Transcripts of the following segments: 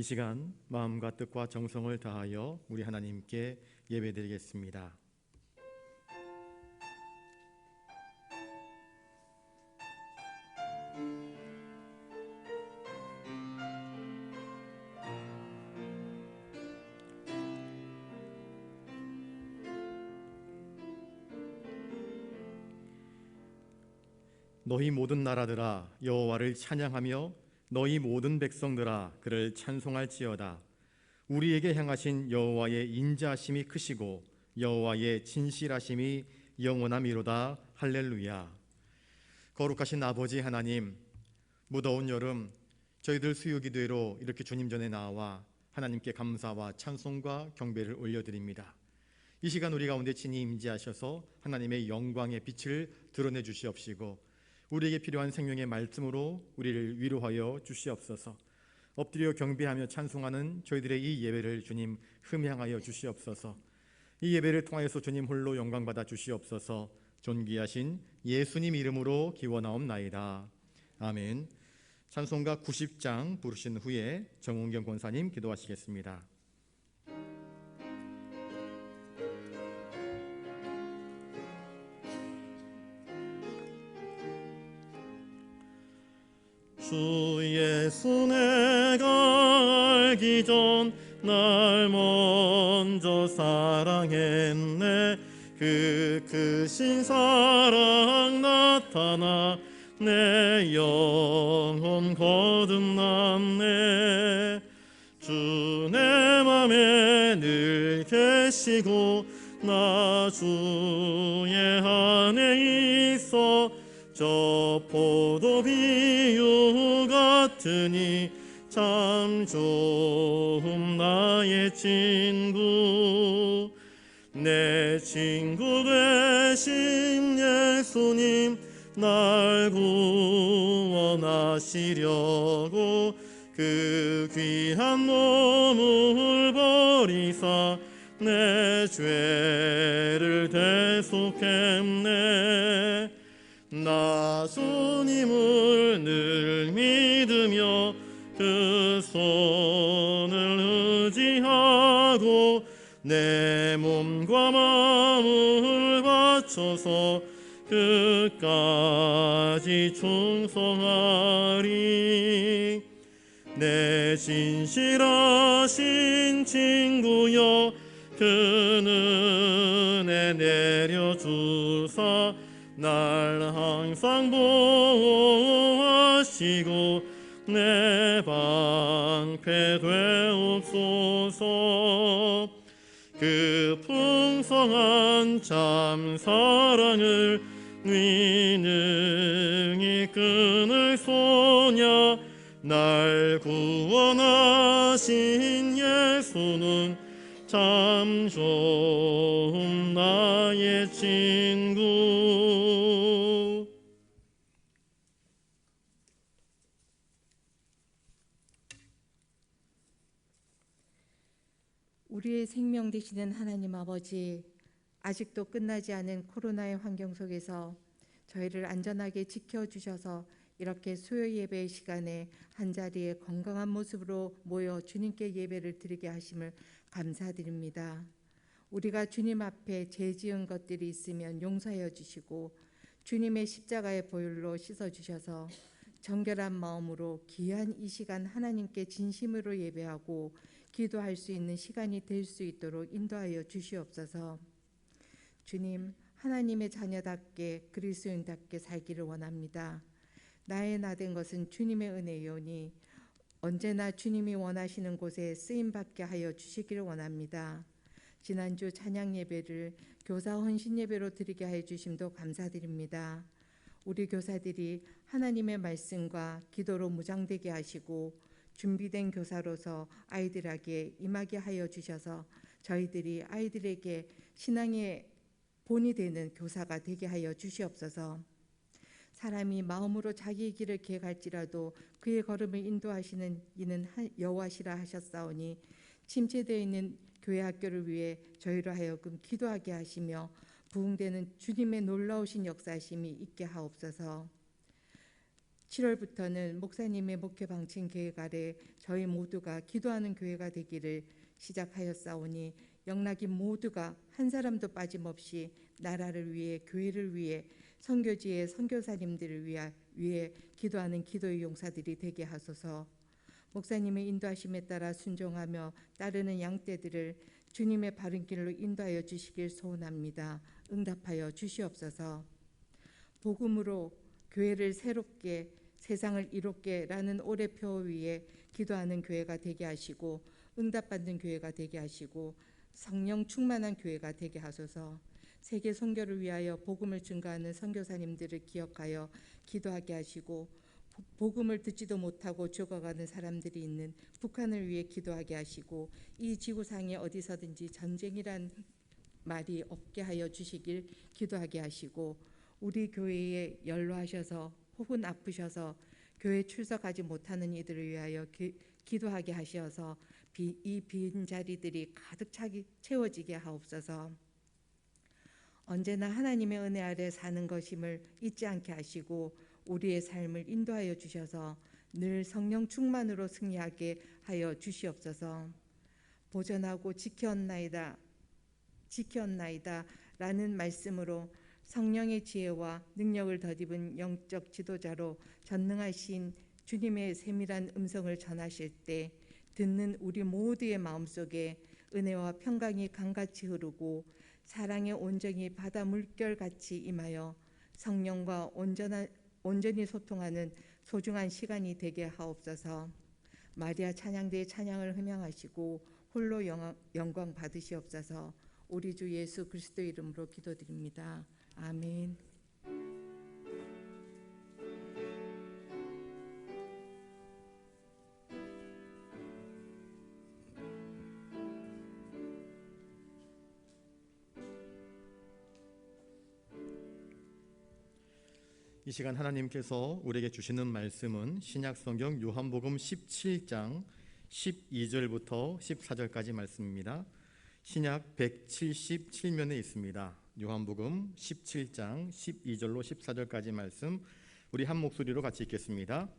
이 시간 마음과 뜻과 정성을 다하여 우리 하나님께 예배드리겠습니다. 너희 모든 나라들아 여호와를 찬양하며 너희 모든 백성들아 그를 찬송할지어다. 우리에게 행하신 여호와의 인자하심이 크시고 여호와의 진실하심이 영원함이로다. 할렐루야. 거룩하신 아버지 하나님, 무더운 여름 저희들 수요기도회로 이렇게 주님 전에 나와 하나님께 감사와 찬송과 경배를 올려드립니다. 이 시간 우리 가운데 친히 임재하셔서 하나님의 영광의 빛을 드러내 주시옵시고 우리에게 필요한 생명의 말씀으로 우리를 위로하여 주시옵소서. 엎드려 경배하며 찬송하는 저희들의 이 예배를 주님 흠양하여 주시옵소서. 이 예배를 통하여서 주님 홀로 영광 받아 주시옵소서. 존귀하신 예수님 이름으로 기원하옵나이다. 아멘. 찬송가 90장 부르신 후에 정은경 권사님 기도하시겠습니다. 주 예수 내가 알기 전 날 먼저 사랑했네. 그 크신 사랑 나타나 내 영혼 거듭났네. 주 내 맘에 늘 계시고 나 주의 안에 있어 저 포도 비유 같으니 참 좋음 나의 친구. 내 친구 되신 예수님 날 구원하시려고 그 귀한 몸을 버리사 내 죄를 대속했네. 나 주님을 늘 믿으며 그 손을 의지하고 내 몸과 마음을 바쳐서 끝까지 충성하리. 내 진실하신 친구여 그 은혜 내려주사 날 항상 보호하시고 내 방패 되옵소서. 그 풍성한 참 사랑을 능히 끊을 소냐. 날 구원하신 예수는 참 좋은 나의 친구. 우리의 생명 되시는 하나님 아버지, 아직도 끝나지 않은 코로나의 환경 속에서 저희를 안전하게 지켜주셔서 이렇게 수요 예배의 시간에 한자리에 건강한 모습으로 모여 주님께 예배를 드리게 하심을 감사드립니다. 우리가 주님 앞에 죄 지은 것들이 있으면 용서하여 주시고 주님의 십자가의 보혈로 씻어주셔서 정결한 마음으로 귀한 이 시간 하나님께 진심으로 예배하고 기도할 수 있는 시간이 될 수 있도록 인도하여 주시옵소서. 주님, 하나님의 자녀답게 그리스도인답게 살기를 원합니다. 나의 나된 것은 주님의 은혜이오니 언제나 주님이 원하시는 곳에 쓰임받게 하여 주시기를 원합니다. 지난주 찬양 예배를 교사 헌신 예배로 드리게 해 주심도 감사드립니다. 우리 교사들이 하나님의 말씀과 기도로 무장되게 하시고 준비된 교사로서 아이들에게 임하게 하여 주셔서 저희들이 아이들에게 신앙의 본이 되는 교사가 되게 하여 주시옵소서. 사람이 마음으로 자기 길을 계획할지라도 그의 걸음을 인도하시는 이는 여호와시라 하셨사오니 침체되어 있는 교회 학교를 위해 저희로 하여금 기도하게 하시며 부흥되는 주님의 놀라우신 역사심이 있게 하옵소서. 7월부터는 목사님의 목회 방침 계획 아래 저희 모두가 기도하는 교회가 되기를 시작하였사오니 영락이 모두가 한 사람도 빠짐없이 나라를 위해 교회를 위해 선교지의 선교사님들을 위해 기도하는 기도의 용사들이 되게 하소서. 목사님의 인도하심에 따라 순종하며 따르는 양떼들을 주님의 바른 길로 인도하여 주시길 소원합니다. 응답하여 주시옵소서. 복음으로 교회를 새롭게 세상을 이롭게라는 올해 표 위에 기도하는 교회가 되게 하시고 응답받는 교회가 되게 하시고 성령 충만한 교회가 되게 하소서. 세계 선교를 위하여 복음을 증거하는 선교사님들을 기억하여 기도하게 하시고 복음을 듣지도 못하고 죽어가는 사람들이 있는 북한을 위해 기도하게 하시고 이 지구상에 어디서든지 전쟁이란 말이 없게 하여 주시길 기도하게 하시고 우리 교회에 연로하셔서 혹은 아프셔서 교회 출석하지 못하는 이들을 위하여 기도하게 하셔서 이 빈 자리들이 가득 채워지게 하옵소서. 언제나 하나님의 은혜 아래 사는 것임을 잊지 않게 하시고 우리의 삶을 인도하여 주셔서 늘 성령 충만으로 승리하게 하여 주시옵소서. 보전하고 지켰나이다 라는 말씀으로 성령의 지혜와 능력을 덧입은 영적 지도자로 전능하신 주님의 세밀한 음성을 전하실 때 듣는 우리 모두의 마음속에 은혜와 평강이 강같이 흐르고 사랑의 온정이 바다 물결같이 임하여 성령과 온전히 소통하는 소중한 시간이 되게 하옵소서. 마리아 찬양대의 찬양을 흐명하시고 홀로 영광 받으시옵소서. 우리 주 예수 그리스도 이름으로 기도드립니다. 아멘. 이 시간 하나님께서 우리에게 주시는 말씀은 신약성경 요한복음 17장 12절부터 14절까지 말씀입니다. 신약 177면에 있습니다. 요한복음 17장 12절로 14절까지 말씀 우리 한 목소리로 같이 읽겠습니다.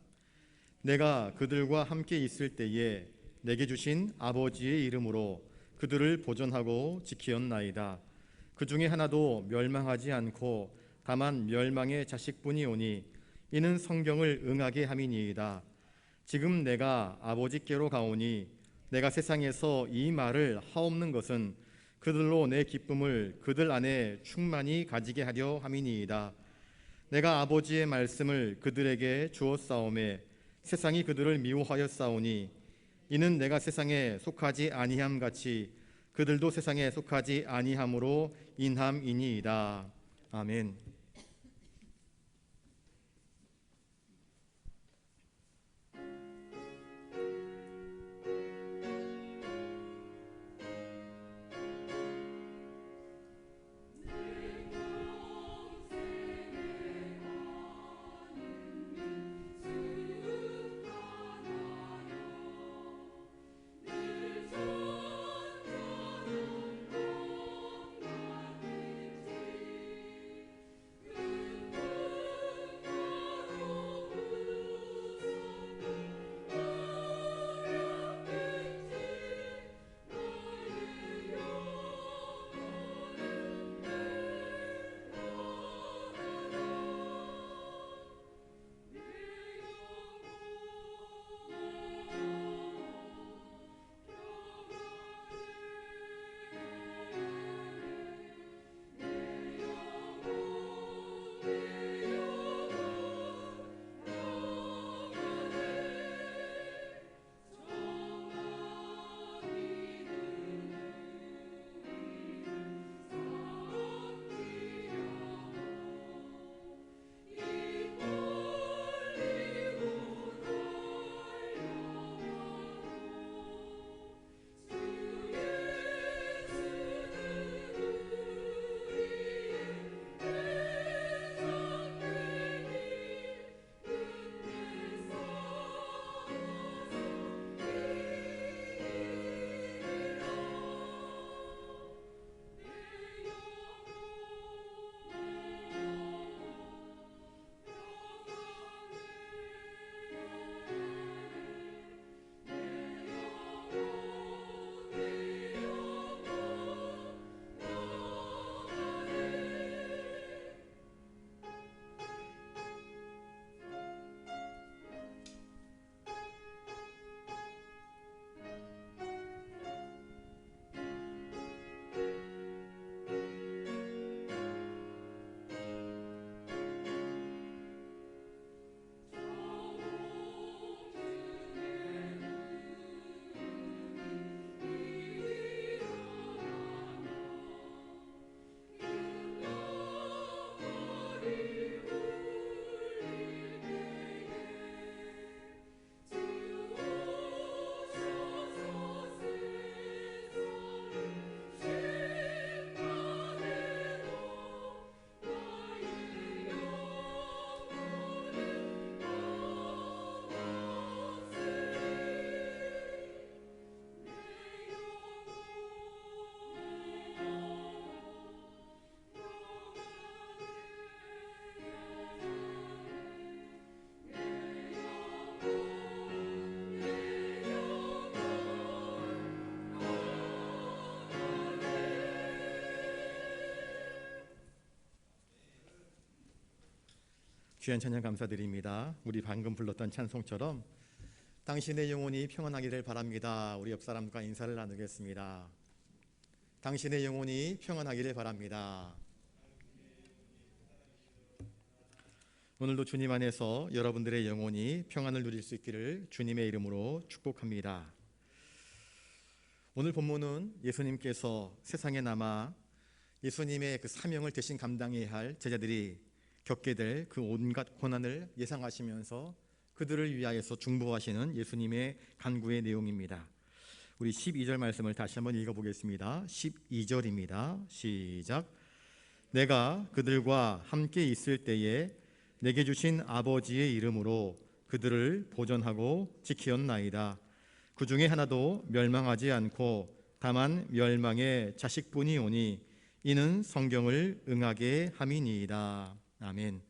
내가 그들과 함께 있을 때에 내게 주신 아버지의 이름으로 그들을 보존하고 지키었나이다. 그 중에 하나도 멸망하지 않고 다만 멸망의 자식뿐이 오니 이는 성경을 응하게 함이니이다. 지금 내가 아버지께로 가오니 내가 세상에서 이 말을 하옵는 것은 그들로 내 기쁨을 그들 안에 충만히 가지게 하려 함이니이다. 내가 아버지의 말씀을 그들에게 주었사오매 세상이 그들을 미워하였사오니 이는 내가 세상에 속하지 아니함 같이 그들도 세상에 속하지 아니함으로 인함이니이다. 아멘. 귀한 찬양 감사드립니다. 우리 방금 불렀던 찬송처럼 당신의 영혼이 평안하기를 바랍니다. 우리 옆 사람과 인사를 나누겠습니다. 당신의 영혼이 평안하기를 바랍니다. 오늘도 주님 안에서 여러분들의 영혼이 평안을 누릴 수 있기를 주님의 이름으로 축복합니다. 오늘 본문은 예수님께서 세상에 남아 예수님의 그 사명을 대신 감당해야 할 제자들이 겪게 될 그 온갖 고난을 예상하시면서 그들을 위하여서 중보하시는 예수님의 간구의 내용입니다. 우리 12절 말씀을 다시 한번 읽어보겠습니다. 12절입니다. 시작. 내가 그들과 함께 있을 때에 내게 주신 아버지의 이름으로 그들을 보존하고 지키었나이다. 그 중에 하나도 멸망하지 않고 다만 멸망의 자식뿐이 오니 이는 성경을 응하게 함이니이다. 아멘.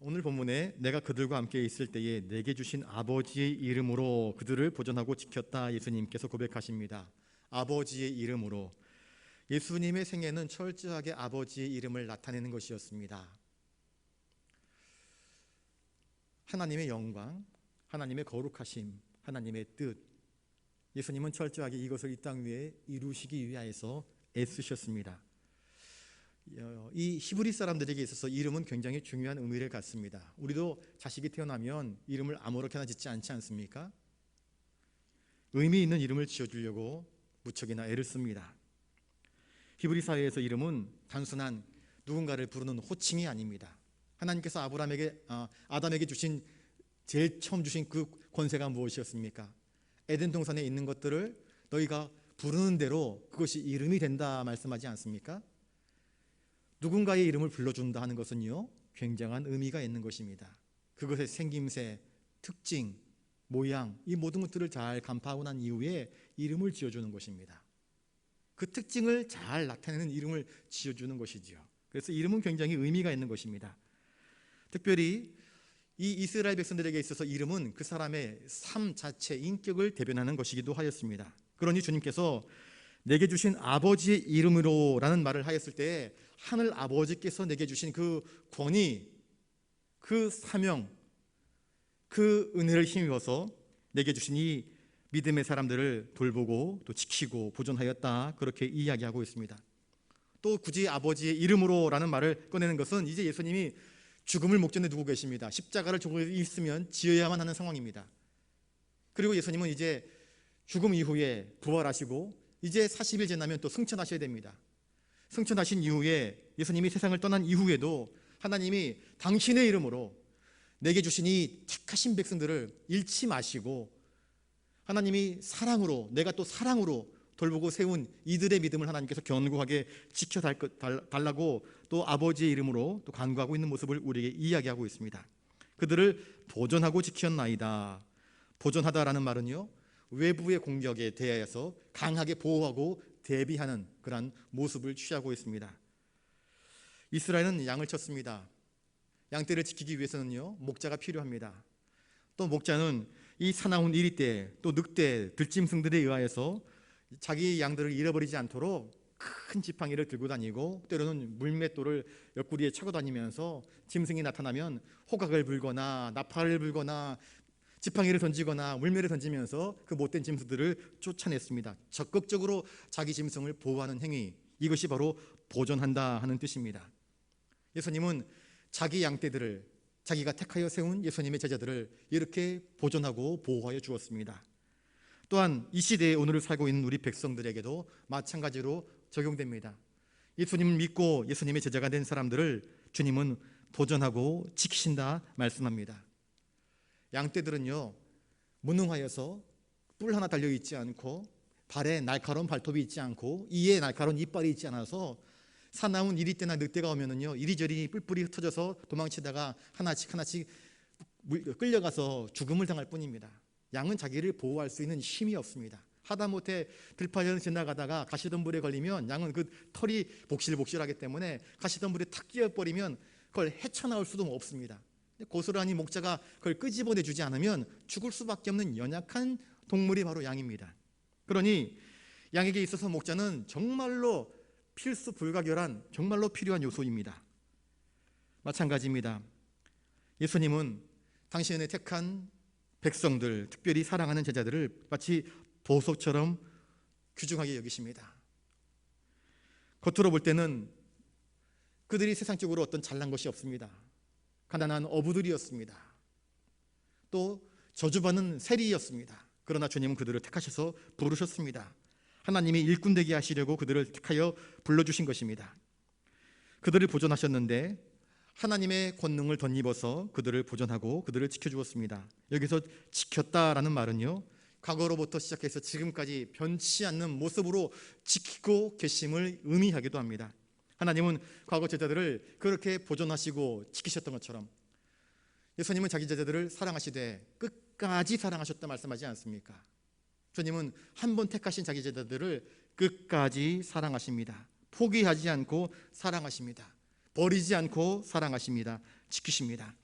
오늘 본문에 내가 그들과 함께 있을 때에 내게 주신 아버지의 이름으로 그들을 보존하고 지켰다. 예수님께서 고백하십니다. 아버지의 이름으로. 예수님의 생애는 철저하게 아버지의 이름을 나타내는 것이었습니다. 하나님의 영광, 하나님의 거룩하심, 하나님의 뜻, 예수님은 철저하게 이것을 이 땅 위에 이루시기 위하여서 애쓰셨습니다. 이 히브리 사람들에게 있어서 이름은 굉장히 중요한 의미를 갖습니다. 우리도 자식이 태어나면 이름을 아무렇게나 짓지 않지 않습니까? 의미 있는 이름을 지어주려고 무척이나 애를 씁니다. 히브리 사회에서 이름은 단순한 누군가를 부르는 호칭이 아닙니다. 하나님께서 아담에게 주신 제일 처음 주신 그 권세가 무엇이었습니까? 에덴 동산에 있는 것들을 너희가 부르는 대로 그것이 이름이 된다 말씀하지 않습니까? 누군가의 이름을 불러준다 하는 것은요, 굉장한 의미가 있는 것입니다. 그것의 생김새, 특징, 모양, 이 모든 것들을 잘 간파하고 난 이후에 이름을 지어주는 것입니다. 그 특징을 잘 나타내는 이름을 지어주는 것이지요. 그래서 이름은 굉장히 의미가 있는 것입니다. 특별히 이 이스라엘 백성들에게 있어서 이름은 그 사람의 삶 자체, 인격을 대변하는 것이기도 하였습니다. 그러니 주님께서 내게 주신 아버지의 이름으로 라는 말을 하였을 때 하늘 아버지께서 내게 주신 그 권위, 그 사명, 그 은혜를 힘입어서 내게 주신 이 믿음의 사람들을 돌보고 또 지키고 보존하였다, 그렇게 이야기하고 있습니다. 또 굳이 아버지의 이름으로 라는 말을 꺼내는 것은 이제 예수님이 죽음을 목전에 두고 계십니다. 십자가를 조금 있으면 지어야만 하는 상황입니다. 그리고 예수님은 이제 죽음 이후에 부활하시고 이제 40일 지나면 또 승천하셔야 됩니다. 승천하신 이후에 예수님이 세상을 떠난 이후에도 하나님이 당신의 이름으로 내게 주신 이 택하신 백성들을 잃지 마시고 하나님이 사랑으로, 내가 또 사랑으로 돌보고 세운 이들의 믿음을 하나님께서 견고하게 지켜달라고 또 아버지의 이름으로 또 간구하고 있는 모습을 우리에게 이야기하고 있습니다. 그들을 보존하고 지켰나이다. 보존하다라는 말은요, 외부의 공격에 대하여서 강하게 보호하고 대비하는 그런 모습을 취하고 있습니다. 이스라엘은 양을 쳤습니다. 양떼를 지키기 위해서는요, 목자가 필요합니다. 또 목자는 이 사나운 이리떼, 또 늑대, 들짐승들에 의하여서 자기 양들을 잃어버리지 않도록 큰 지팡이를 들고 다니고 때로는 물맷돌을 옆구리에 차고 다니면서 짐승이 나타나면 호각을 불거나 나팔을 불거나 지팡이를 던지거나 물매를 던지면서 그 못된 짐승들을 쫓아냈습니다. 적극적으로 자기 짐승을 보호하는 행위, 이것이 바로 보존한다 하는 뜻입니다. 예수님은 자기 양떼들을, 자기가 택하여 세운 예수님의 제자들을 이렇게 보존하고 보호하여 주었습니다. 또한 이 시대에 오늘을 살고 있는 우리 백성들에게도 마찬가지로 적용됩니다. 예수님을 믿고 예수님의 제자가 된 사람들을 주님은 보존하고 지키신다 말씀합니다. 양떼들은요, 무능하여서 뿔 하나 달려있지 않고 발에 날카로운 발톱이 있지 않고 이에 날카로운 이빨이 있지 않아서 사나운 이리떼나 늑대가 오면은요, 이리저리 뿔뿔이 흩어져서 도망치다가 하나씩 끌려가서 죽음을 당할 뿐입니다. 양은 자기를 보호할 수 있는 힘이 없습니다. 하다못해 들판을 지나가다가 가시덤불에 걸리면 양은 그 털이 복실복실하기 때문에 가시덤불에 탁 끼어버리면 그걸 헤쳐나올 수도 없습니다. 고스란히 목자가 그걸 끄집어내주지 않으면 죽을 수밖에 없는 연약한 동물이 바로 양입니다. 그러니 양에게 있어서 목자는 정말로 필수 불가결한, 정말로 필요한 요소입니다. 마찬가지입니다. 예수님은 당신의 택한 백성들, 특별히 사랑하는 제자들을 마치 보석처럼 귀중하게 여기십니다. 겉으로 볼 때는 그들이 세상적으로 어떤 잘난 것이 없습니다. 가난한 어부들이었습니다. 또 저주받는 세리였습니다. 그러나 주님은 그들을 택하셔서 부르셨습니다. 하나님이 일꾼 되게 하시려고 그들을 택하여 불러주신 것입니다. 그들을 보존하셨는데 하나님의 권능을 덧입어서 그들을 보존하고 그들을 지켜주었습니다. 여기서 지켰다라는 말은요, 과거로부터 시작해서 지금까지 변치 않는 모습으로 지키고 계심을 의미하기도 합니다. 하나님은 과거 제자들을 그렇게 보존하시고 지키셨던 것처럼 예수님은 자기 제자들을 사랑하시되 끝까지 사랑하셨다 말씀하지 않습니까? 주님은 한 번 택하신 자기 제자들을 끝까지 사랑하십니다. 포기하지 않고 사랑하십니다. 버리지 않고 사랑하십니다. 지키십니다.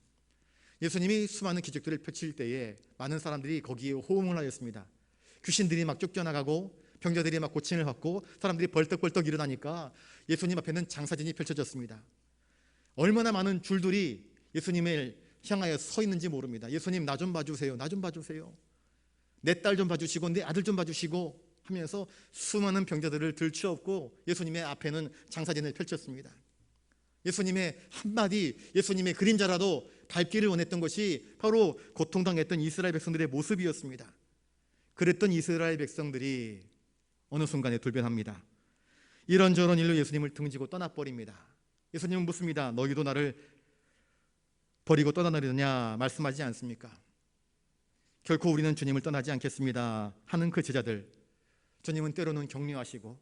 예수님이 수많은 기적들을 펼칠 때에 많은 사람들이 거기에 호응을 하였습니다. 귀신들이 막 쫓겨나가고 병자들이 막 고침을 받고 사람들이 벌떡벌떡 일어나니까 예수님 앞에는 장사진이 펼쳐졌습니다. 얼마나 많은 줄들이 예수님을 향하여 서 있는지 모릅니다. 예수님 나 좀 봐주세요. 나 좀 봐주세요. 내 딸 좀 봐주시고 내 아들 좀 봐주시고 하면서 수많은 병자들을 들치업고 예수님의 앞에는 장사진을 펼쳤습니다. 예수님의 한마디, 예수님의 그림자라도 밟기를 원했던 것이 바로 고통당했던 이스라엘 백성들의 모습이었습니다. 그랬던 이스라엘 백성들이 어느 순간에 돌변합니다. 이런저런 일로 예수님을 등지고 떠나버립니다. 예수님은 묻습니다. 너희도 나를 버리고 떠나느냐 말씀하지 않습니까? 결코 우리는 주님을 떠나지 않겠습니다 하는 그 제자들, 주님은 때로는 격려하시고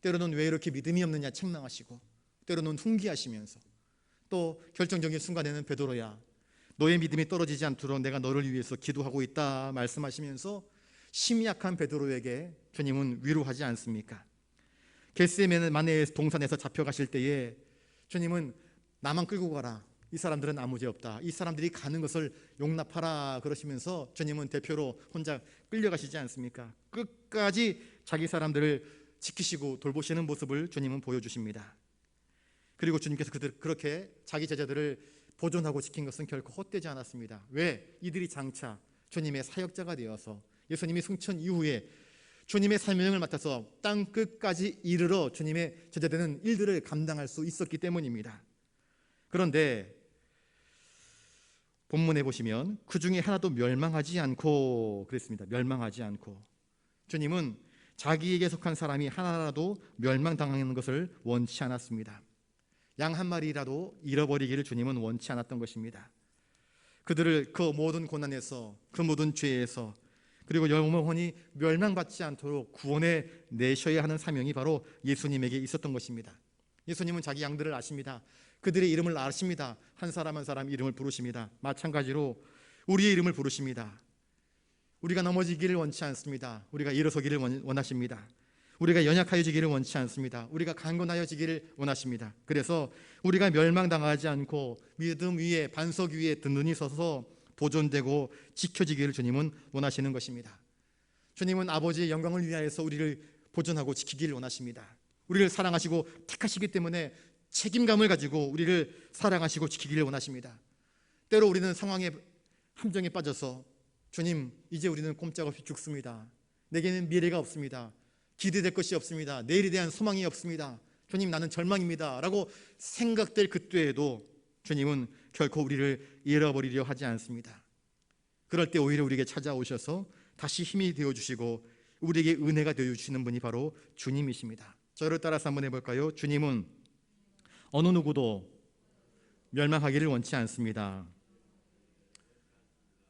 때로는 왜 이렇게 믿음이 없느냐 책망하시고 때로는 훈계하시면서 또 결정적인 순간에는 베드로야 너의 믿음이 떨어지지 않도록 내가 너를 위해서 기도하고 있다 말씀하시면서 심약한 베드로에게 주님은 위로하지 않습니까? 겟세마네 동산에서 잡혀가실 때에 주님은 나만 끌고 가라. 이 사람들은 아무 죄 없다. 이 사람들이 가는 것을 용납하라 그러시면서 주님은 대표로 혼자 끌려가시지 않습니까? 끝까지 자기 사람들을 지키시고 돌보시는 모습을 주님은 보여주십니다. 그리고 주님께서 그렇게 자기 제자들을 보존하고 지킨 것은 결코 헛되지 않았습니다. 왜? 이들이 장차 주님의 사역자가 되어서 예수님이 승천 이후에 주님의 사명을 맡아서 땅 끝까지 이르러 주님의 제자되는 일들을 감당할 수 있었기 때문입니다. 그런데 본문에 보시면 그 중에 하나도 멸망하지 않고 그랬습니다. 멸망하지 않고 주님은 자기에게 속한 사람이 하나라도 멸망당하는 것을 원치 않았습니다. 양 한 마리라도 잃어버리기를 주님은 원치 않았던 것입니다. 그들을 그 모든 고난에서 그 모든 죄에서 그리고 영원히 멸망받지 않도록 구원해 내셔야 하는 사명이 바로 예수님에게 있었던 것입니다. 예수님은 자기 양들을 아십니다. 그들의 이름을 아십니다. 한 사람 한 사람 이름을 부르십니다. 마찬가지로 우리의 이름을 부르십니다. 우리가 넘어지기를 원치 않습니다. 우리가 일어서기를 원하십니다. 우리가 연약하여지기를 원치 않습니다. 우리가 강건하여지기를 원하십니다. 그래서 우리가 멸망당하지 않고 믿음 위에 반석 위에 든든히 서서 보존되고 지켜지기를 주님은 원하시는 것입니다. 주님은 아버지의 영광을 위하여서 우리를 보존하고 지키기를 원하십니다. 우리를 사랑하시고 택하시기 때문에 책임감을 가지고 우리를 사랑하시고 지키기를 원하십니다. 때로 우리는 상황의 함정에 빠져서 주님 이제 우리는 꼼짝없이 죽습니다. 내게는 미래가 없습니다. 기대될 것이 없습니다. 내일에 대한 소망이 없습니다. 주님 나는 절망입니다 라고 생각될 그때에도 주님은 결코 우리를 잃어버리려 하지 않습니다. 그럴 때 오히려 우리에게 찾아오셔서 다시 힘이 되어주시고 우리에게 은혜가 되어주시는 분이 바로 주님이십니다. 저를 따라서 한번 해볼까요? 주님은 어느 누구도 멸망하기를 원치 않습니다.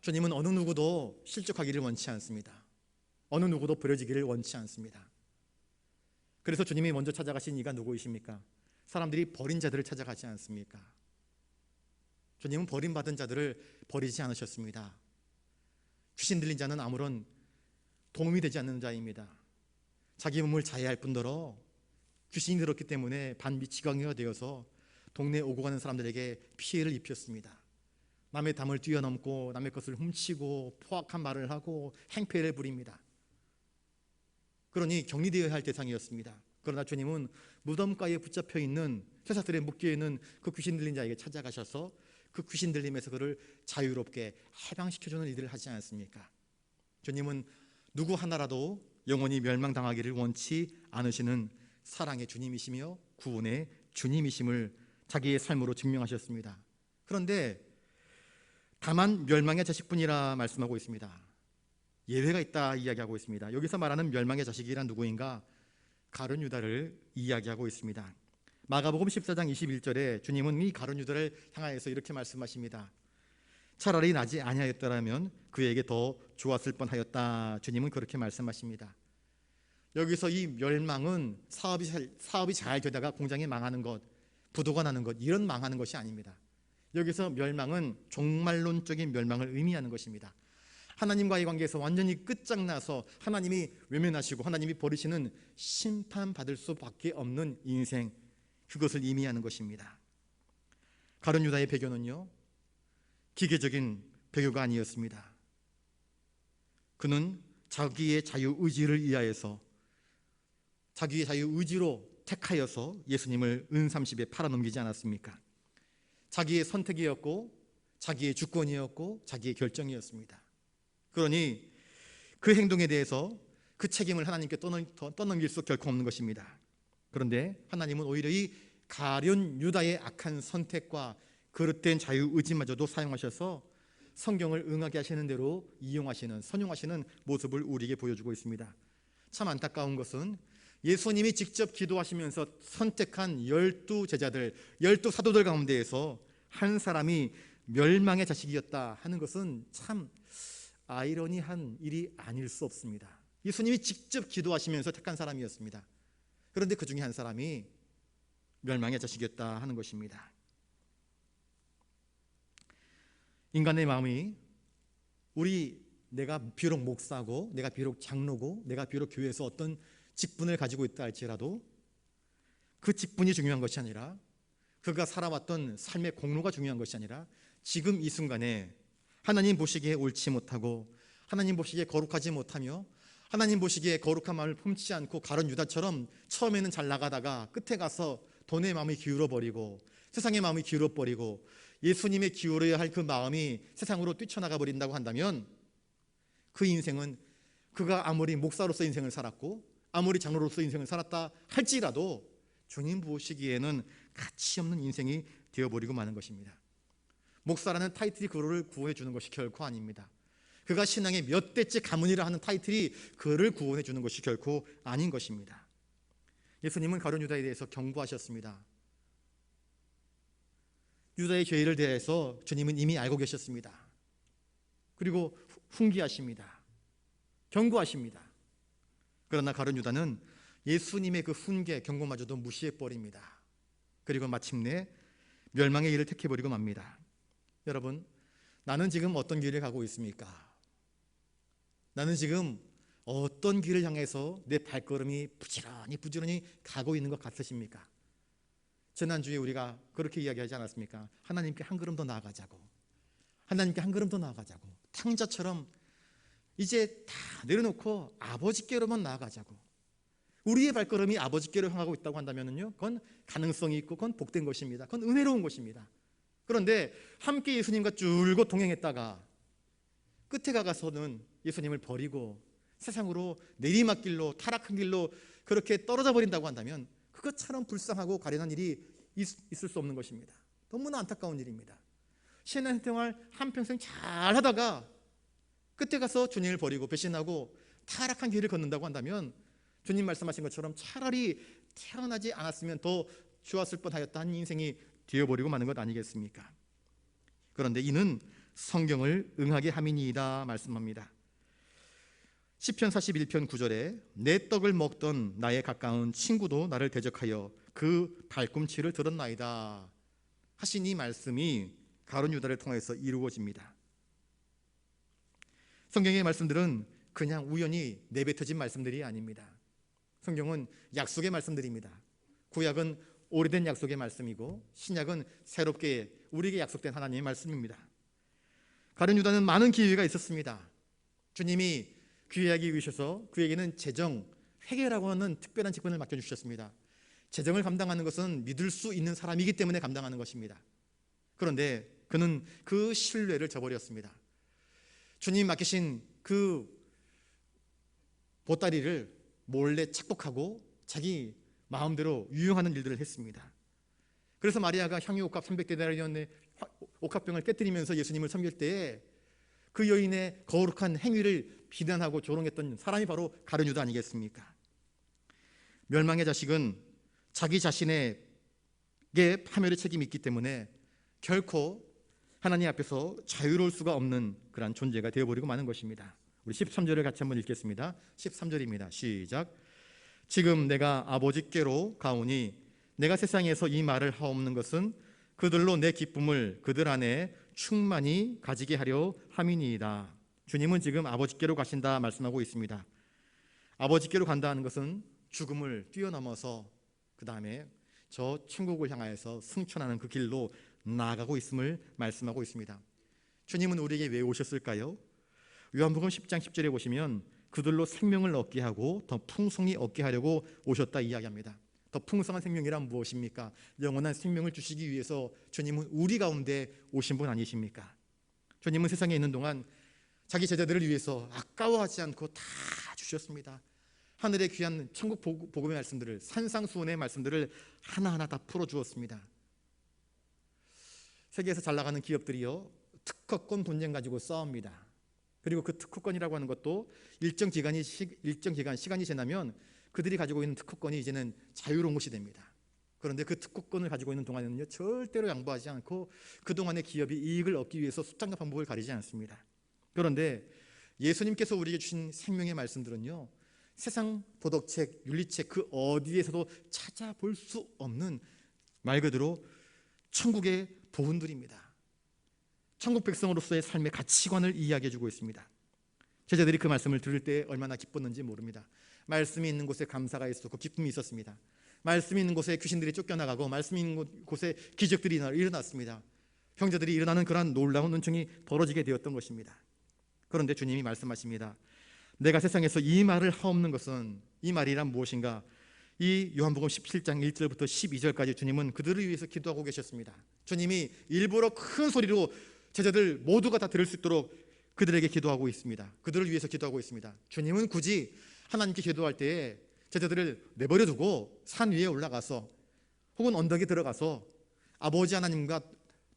주님은 어느 누구도 실족하기를 원치 않습니다. 어느 누구도 버려지기를 원치 않습니다. 그래서 주님이 먼저 찾아가신 이가 누구이십니까? 사람들이 버린 자들을 찾아가지 않습니까? 주님은 버림받은 자들을 버리지 않으셨습니다. 귀신 들린 자는 아무런 도움이 되지 않는 자입니다. 자기 몸을 자해할 뿐더러 귀신이 들었기 때문에 반미치광이가 되어서 동네에 오고 가는 사람들에게 피해를 입혔습니다. 남의 담을 뛰어넘고 남의 것을 훔치고 포악한 말을 하고 행패를 부립니다. 그러니 격리되어야 할 대상이었습니다. 그러나 주님은 무덤가에 붙잡혀 있는 쇠사슬에 묶여 있는 그 귀신 들린 자에게 찾아가셔서 그 귀신 들림에서 그를 자유롭게 해방시켜주는 일들을 하지 않았습니까? 주님은 누구 하나라도 영원히 멸망당하기를 원치 않으시는 사랑의 주님이시며 구원의 주님이심을 자기의 삶으로 증명하셨습니다. 그런데 다만 멸망의 자식뿐이라 말씀하고 있습니다. 예외가 있다 이야기하고 있습니다. 여기서 말하는 멸망의 자식이란 누구인가? 가룟 유다를 이야기하고 있습니다. 마가복음 14장 21절에 주님은 이 가룟 유다를 향하여서 이렇게 말씀하십니다. 차라리 나지 아니하였더라면 그에게 더 좋았을 뻔하였다. 주님은 그렇게 말씀하십니다. 여기서 이 멸망은 사업이 잘 되다가 공장이 망하는 것, 부도가 나는 것, 이런 망하는 것이 아닙니다. 여기서 멸망은 종말론적인 멸망을 의미하는 것입니다. 하나님과의 관계에서 완전히 끝장나서 하나님이 외면하시고 하나님이 버리시는 심판받을 수밖에 없는 인생, 그것을 의미하는 것입니다. 가룟 유다의 배교는요, 기계적인 배교가 아니었습니다. 그는 자기의 자유의지를 위하여서 자기의 자유의지로 택하여서 예수님을 은30에 팔아넘기지 않았습니까? 자기의 선택이었고 자기의 주권이었고 자기의 결정이었습니다. 그러니 그 행동에 대해서 그 책임을 하나님께 떠넘길 수 결코 없는 것입니다. 그런데 하나님은 오히려 이 가룟 유다의 악한 선택과 그릇된 자유의지마저도 사용하셔서 성경을 응하게 하시는 대로 이용하시는, 선용하시는 모습을 우리에게 보여주고 있습니다. 참 안타까운 것은 예수님이 직접 기도하시면서 선택한 12제자들, 12사도들 가운데에서 한 사람이 멸망의 자식이었다 하는 것은 참 아이러니한 일이 아닐 수 없습니다. 예수님이 직접 기도하시면서 택한 사람이었습니다. 그런데 그 중에 한 사람이 멸망의 자식이었다 하는 것입니다. 인간의 마음이 내가 비록 목사고 내가 비록 장로고 내가 비록 교회에서 어떤 직분을 가지고 있다 할지라도 그 직분이 중요한 것이 아니라 그가 살아왔던 삶의 공로가 중요한 것이 아니라 지금 이 순간에 하나님 보시기에 옳지 못하고 하나님 보시기에 거룩하지 못하며 하나님 보시기에 거룩한 마음을 품지 않고 가룟 유다처럼 처음에는 잘 나가다가 끝에 가서 돈의 마음이 기울어버리고 세상의 마음이 기울어버리고 예수님의 기울어야 할 그 마음이 세상으로 뛰쳐나가 버린다고 한다면 그 인생은 그가 아무리 목사로서 인생을 살았고 아무리 장로로서 인생을 살았다 할지라도 주님 보시기에는 가치 없는 인생이 되어버리고 마는 것입니다. 목사라는 타이틀이 그를 구원해 주는 것이 결코 아닙니다. 그가 신앙의 몇 대째 가문이라 하는 타이틀이 그를 구원해 주는 것이 결코 아닌 것입니다. 예수님은 가룟 유다에 대해서 경고하셨습니다. 유다의 죄를 대해서 주님은 이미 알고 계셨습니다. 그리고 훈계하십니다. 경고하십니다. 그러나 가룟 유다는 예수님의 그 훈계, 경고마저도 무시해버립니다. 그리고 마침내 멸망의 길을 택해버리고 맙니다. 여러분, 나는 지금 어떤 길을 가고 있습니까? 나는 지금 어떤 길을 향해서 내 발걸음이 부지런히 가고 있는 것 같으십니까? 지난주에 우리가 그렇게 이야기하지 않았습니까? 하나님께 한 걸음 더 나아가자고, 하나님께 한 걸음 더 나아가자고, 탕자처럼 이제 다 내려놓고 아버지께로만 나아가자고. 우리의 발걸음이 아버지께로 향하고 있다고 한다면요, 그건 가능성이 있고 그건 복된 것입니다. 그건 은혜로운 것입니다. 그런데 함께 예수님과 줄곧 동행했다가 끝에 가서는 예수님을 버리고 세상으로 내리막길로, 타락한 길로 그렇게 떨어져 버린다고 한다면 그것처럼 불쌍하고 가련한 일이 있을 수 없는 것입니다. 너무나 안타까운 일입니다. 신앙생활 한평생 잘 하다가 끝에 가서 주님을 버리고 배신하고 타락한 길을 걷는다고 한다면 주님 말씀하신 것처럼 차라리 태어나지 않았으면 더 좋았을 뻔하였다 한 인생이 되어버리고 마는 것 아니겠습니까? 그런데 이는 성경을 응하게 함이니이다 말씀합니다. 시편 41편 9절에 내 떡을 먹던 나의 가까운 친구도 나를 대적하여 그 발꿈치를 들었나이다 하신 이 말씀이 가룟 유다를 통해서 이루어집니다. 성경의 말씀들은 그냥 우연히 내뱉어진 말씀들이 아닙니다. 성경은 약속의 말씀들입니다. 구약은 오래된 약속의 말씀이고 신약은 새롭게 우리에게 약속된 하나님의 말씀입니다. 가룟 유다는 많은 기회가 있었습니다. 주님이 귀하게 여기셔서 그에게는 재정, 회계라고 하는 특별한 직분을 맡겨주셨습니다. 재정을 감당하는 것은 믿을 수 있는 사람이기 때문에 감당하는 것입니다. 그런데 그는 그 신뢰를 저버렸습니다. 주님이 맡기신 그 보따리를 몰래 착복하고 자기 마음대로 유용하는 일들을 했습니다. 그래서 마리아가 향유 옥합 300데나리온의 옥합병을 깨뜨리면서 예수님을 섬길 때에 그 여인의 거룩한 행위를 비난하고 조롱했던 사람이 바로 가룟 유다 아니겠습니까? 멸망의 자식은 자기 자신에게 파멸의 책임이 있기 때문에 결코 하나님 앞에서 자유로울 수가 없는 그러한 존재가 되어버리고 마는 것입니다. 우리 13절을 같이 한번 읽겠습니다. 13절입니다. 시작. 지금 내가 아버지께로 가오니 내가 세상에서 이 말을 하옵는 것은 그들로 내 기쁨을 그들 안에 충만히 가지게 하려 함이니이다. 주님은 지금 아버지께로 가신다 말씀하고 있습니다. 아버지께로 간다는 것은 죽음을 뛰어넘어서 그 다음에 저 천국을 향하여서 승천하는 그 길로 나아가고 있음을 말씀하고 있습니다. 주님은 우리에게 왜 오셨을까요? 요한복음 10장 10절에 보시면 그들로 생명을 얻게 하고 더 풍성히 얻게 하려고 오셨다 이야기합니다. 더 풍성한 생명이란 무엇입니까? 영원한 생명을 주시기 위해서 주님은 우리 가운데 오신 분 아니십니까? 주님은 세상에 있는 동안 자기 제자들을 위해서 아까워하지 않고 다 주셨습니다. 하늘의 귀한 천국 복음의 말씀들을, 산상수훈의 말씀들을 하나하나 다 풀어주었습니다. 세계에서 잘 나가는 기업들이요, 특허권 분쟁 가지고 싸웁니다. 그리고 그 특허권이라고 하는 것도 일정 기간 시간이 지나면 그들이 가지고 있는 특허권이 이제는 자유로운 것이 됩니다. 그런데 그 특허권을 가지고 있는 동안에는요, 절대로 양보하지 않고 그동안의 기업이 이익을 얻기 위해서 수단과 방법을 가리지 않습니다. 그런데 예수님께서 우리에게 주신 생명의 말씀들은요, 세상 도덕책, 윤리책 그 어디에서도 찾아볼 수 없는 말 그대로 천국의 보훈들입니다. 천국 백성으로서의 삶의 가치관을 이야기해주고 있습니다. 제자들이 그 말씀을 들을 때 얼마나 기뻤는지 모릅니다. 말씀이 있는 곳에 감사가 있었고 기쁨이 있었습니다. 말씀이 있는 곳에 귀신들이 쫓겨나가고 말씀이 있는 곳에 기적들이 일어났습니다. 형제들이 일어나는 그러한 놀라운 은총이 벌어지게 되었던 것입니다. 그런데 주님이 말씀하십니다. 내가 세상에서 이 말을 하옵는 것은, 이 말이란 무엇인가? 이 요한복음 17장 1절부터 12절까지 주님은 그들을 위해서 기도하고 계셨습니다. 주님이 일부러 큰 소리로 제자들 모두가 다 들을 수 있도록 그들에게 기도하고 있습니다. 그들을 위해서 기도하고 있습니다. 주님은 굳이 하나님께 기도할 때에 제자들을 내버려 두고 산 위에 올라가서 혹은 언덕에 들어가서 아버지 하나님과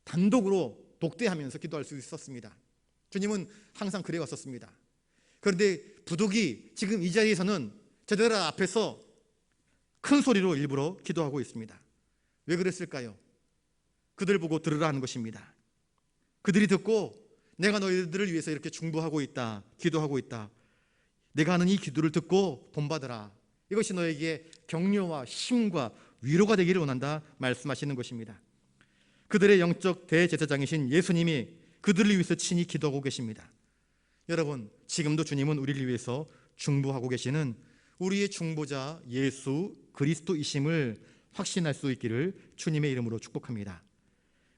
단독으로 독대하면서 기도할 수 있었습니다. 주님은 항상 그래 왔었습니다. 그런데 부득이 지금 이 자리에서는 제자들 앞에서 큰 소리로 일부러 기도하고 있습니다. 왜 그랬을까요? 그들 보고 들으라 하는 것입니다. 그들이 듣고 내가 너희들을 위해서 이렇게 중보하고 있다, 기도하고 있다, 내가 하는 이 기도를 듣고 본받으라, 이것이 너에게 격려와 힘과 위로가 되기를 원한다 말씀하시는 것입니다. 그들의 영적 대제사장이신 예수님이 그들을 위해서 친히 기도하고 계십니다. 여러분, 지금도 주님은 우리를 위해서 중보하고 계시는 우리의 중보자 예수 그리스도이심을 확신할 수 있기를 주님의 이름으로 축복합니다.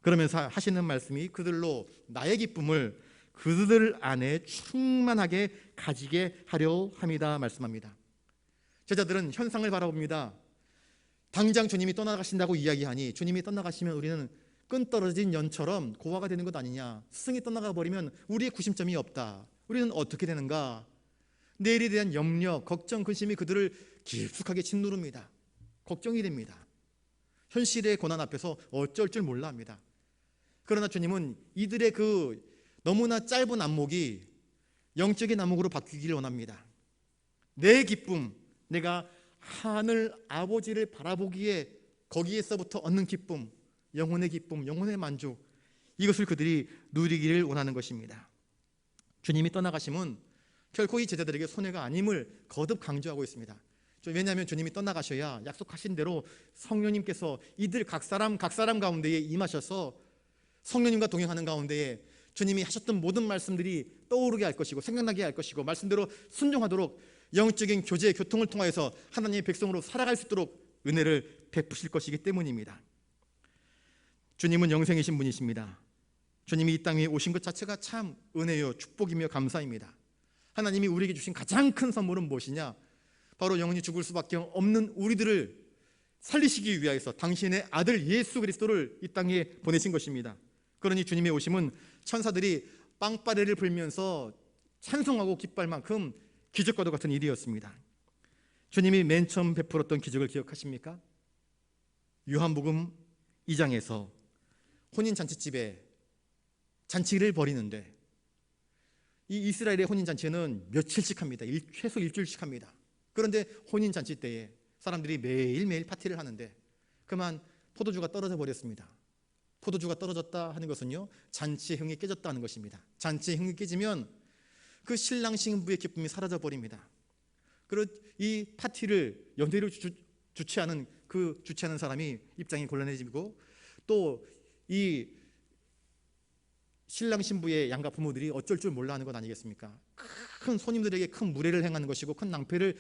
그러면서 하시는 말씀이 그들로 나의 기쁨을 그들 안에 충만하게 가지게 하려 함이다 말씀합니다. 제자들은 현상을 바라봅니다. 당장 주님이 떠나가신다고 이야기하니 주님이 떠나가시면 우리는 끈 떨어진 연처럼 고아가 되는 것 아니냐, 스승이 떠나가 버리면 우리의 구심점이 없다, 우리는 어떻게 되는가, 내일에 대한 염려, 걱정, 근심이 그들을 깊숙하게 짓누릅니다. 걱정이 됩니다. 현실의 고난 앞에서 어쩔 줄 몰라 합니다. 그러나 주님은 이들의 그 너무나 짧은 안목이 영적인 안목으로 바뀌기를 원합니다. 내 기쁨, 내가 하늘 아버지를 바라보기에 거기에서부터 얻는 기쁨, 영혼의 기쁨, 영혼의 만족, 이것을 그들이 누리기를 원하는 것입니다. 주님이 떠나가심은 결코 이 제자들에게 손해가 아님을 거듭 강조하고 있습니다. 왜냐하면 주님이 떠나가셔야 약속하신 대로 성령님께서 이들 각 사람 가운데에 임하셔서 성령님과 동행하는 가운데에 주님이 하셨던 모든 말씀들이 떠오르게 할 것이고 생각나게 할 것이고 말씀대로 순종하도록 영적인 교제, 교통을 통하여서 하나님의 백성으로 살아갈 수 있도록 은혜를 베푸실 것이기 때문입니다. 주님은 영생이신 분이십니다. 주님이 이 땅 위에 오신 것 자체가 참 은혜요 축복이며 감사입니다. 하나님이 우리에게 주신 가장 큰 선물은 무엇이냐? 바로 영원히 죽을 수밖에 없는 우리들을 살리시기 위하여서 당신의 아들 예수 그리스도를 이 땅에 보내신 것입니다. 그러니 주님의 오심은 천사들이 빵빠레를 불면서 찬송하고 기뻐할 만큼 기적과도 같은 일이었습니다. 주님이 맨 처음 베풀었던 기적을 기억하십니까? 요한복음 2장에서 혼인잔치집에 잔치를 벌이는데, 이 이스라엘의 혼인잔치는 며칠씩 합니다. 최소 일주일씩 합니다. 그런데 혼인잔치 때에 사람들이 매일매일 파티를 하는데 그만 포도주가 떨어져 버렸습니다. 포도주가 떨어졌다 하는 것은요, 잔치의 흥이 깨졌다 하는 것입니다. 잔치의 흥이 깨지면 그 신랑 신부의 기쁨이 사라져 버립니다. 그리고 이 파티를 연회를 주최하는 사람이 입장이 곤란해지고, 또 이 신랑 신부의 양가 부모들이 어쩔 줄 몰라 하는 것 아니겠습니까? 큰 손님들에게 큰 무례를 행하는 것이고 큰 낭패를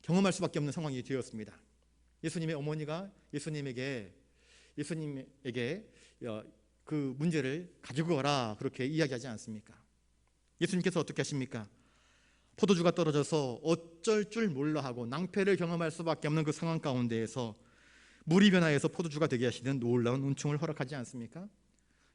경험할 수밖에 없는 상황이 되었습니다. 예수님의 어머니가 예수님에게 그 문제를 가지고 와라 그렇게 이야기하지 않습니까? 예수님께서 어떻게 하십니까? 포도주가 떨어져서 어쩔 줄 몰라 하고 낭패를 경험할 수밖에 없는 그 상황 가운데에서 물이 변화해서 포도주가 되게 하시는 놀라운 은총을 허락하지 않습니까?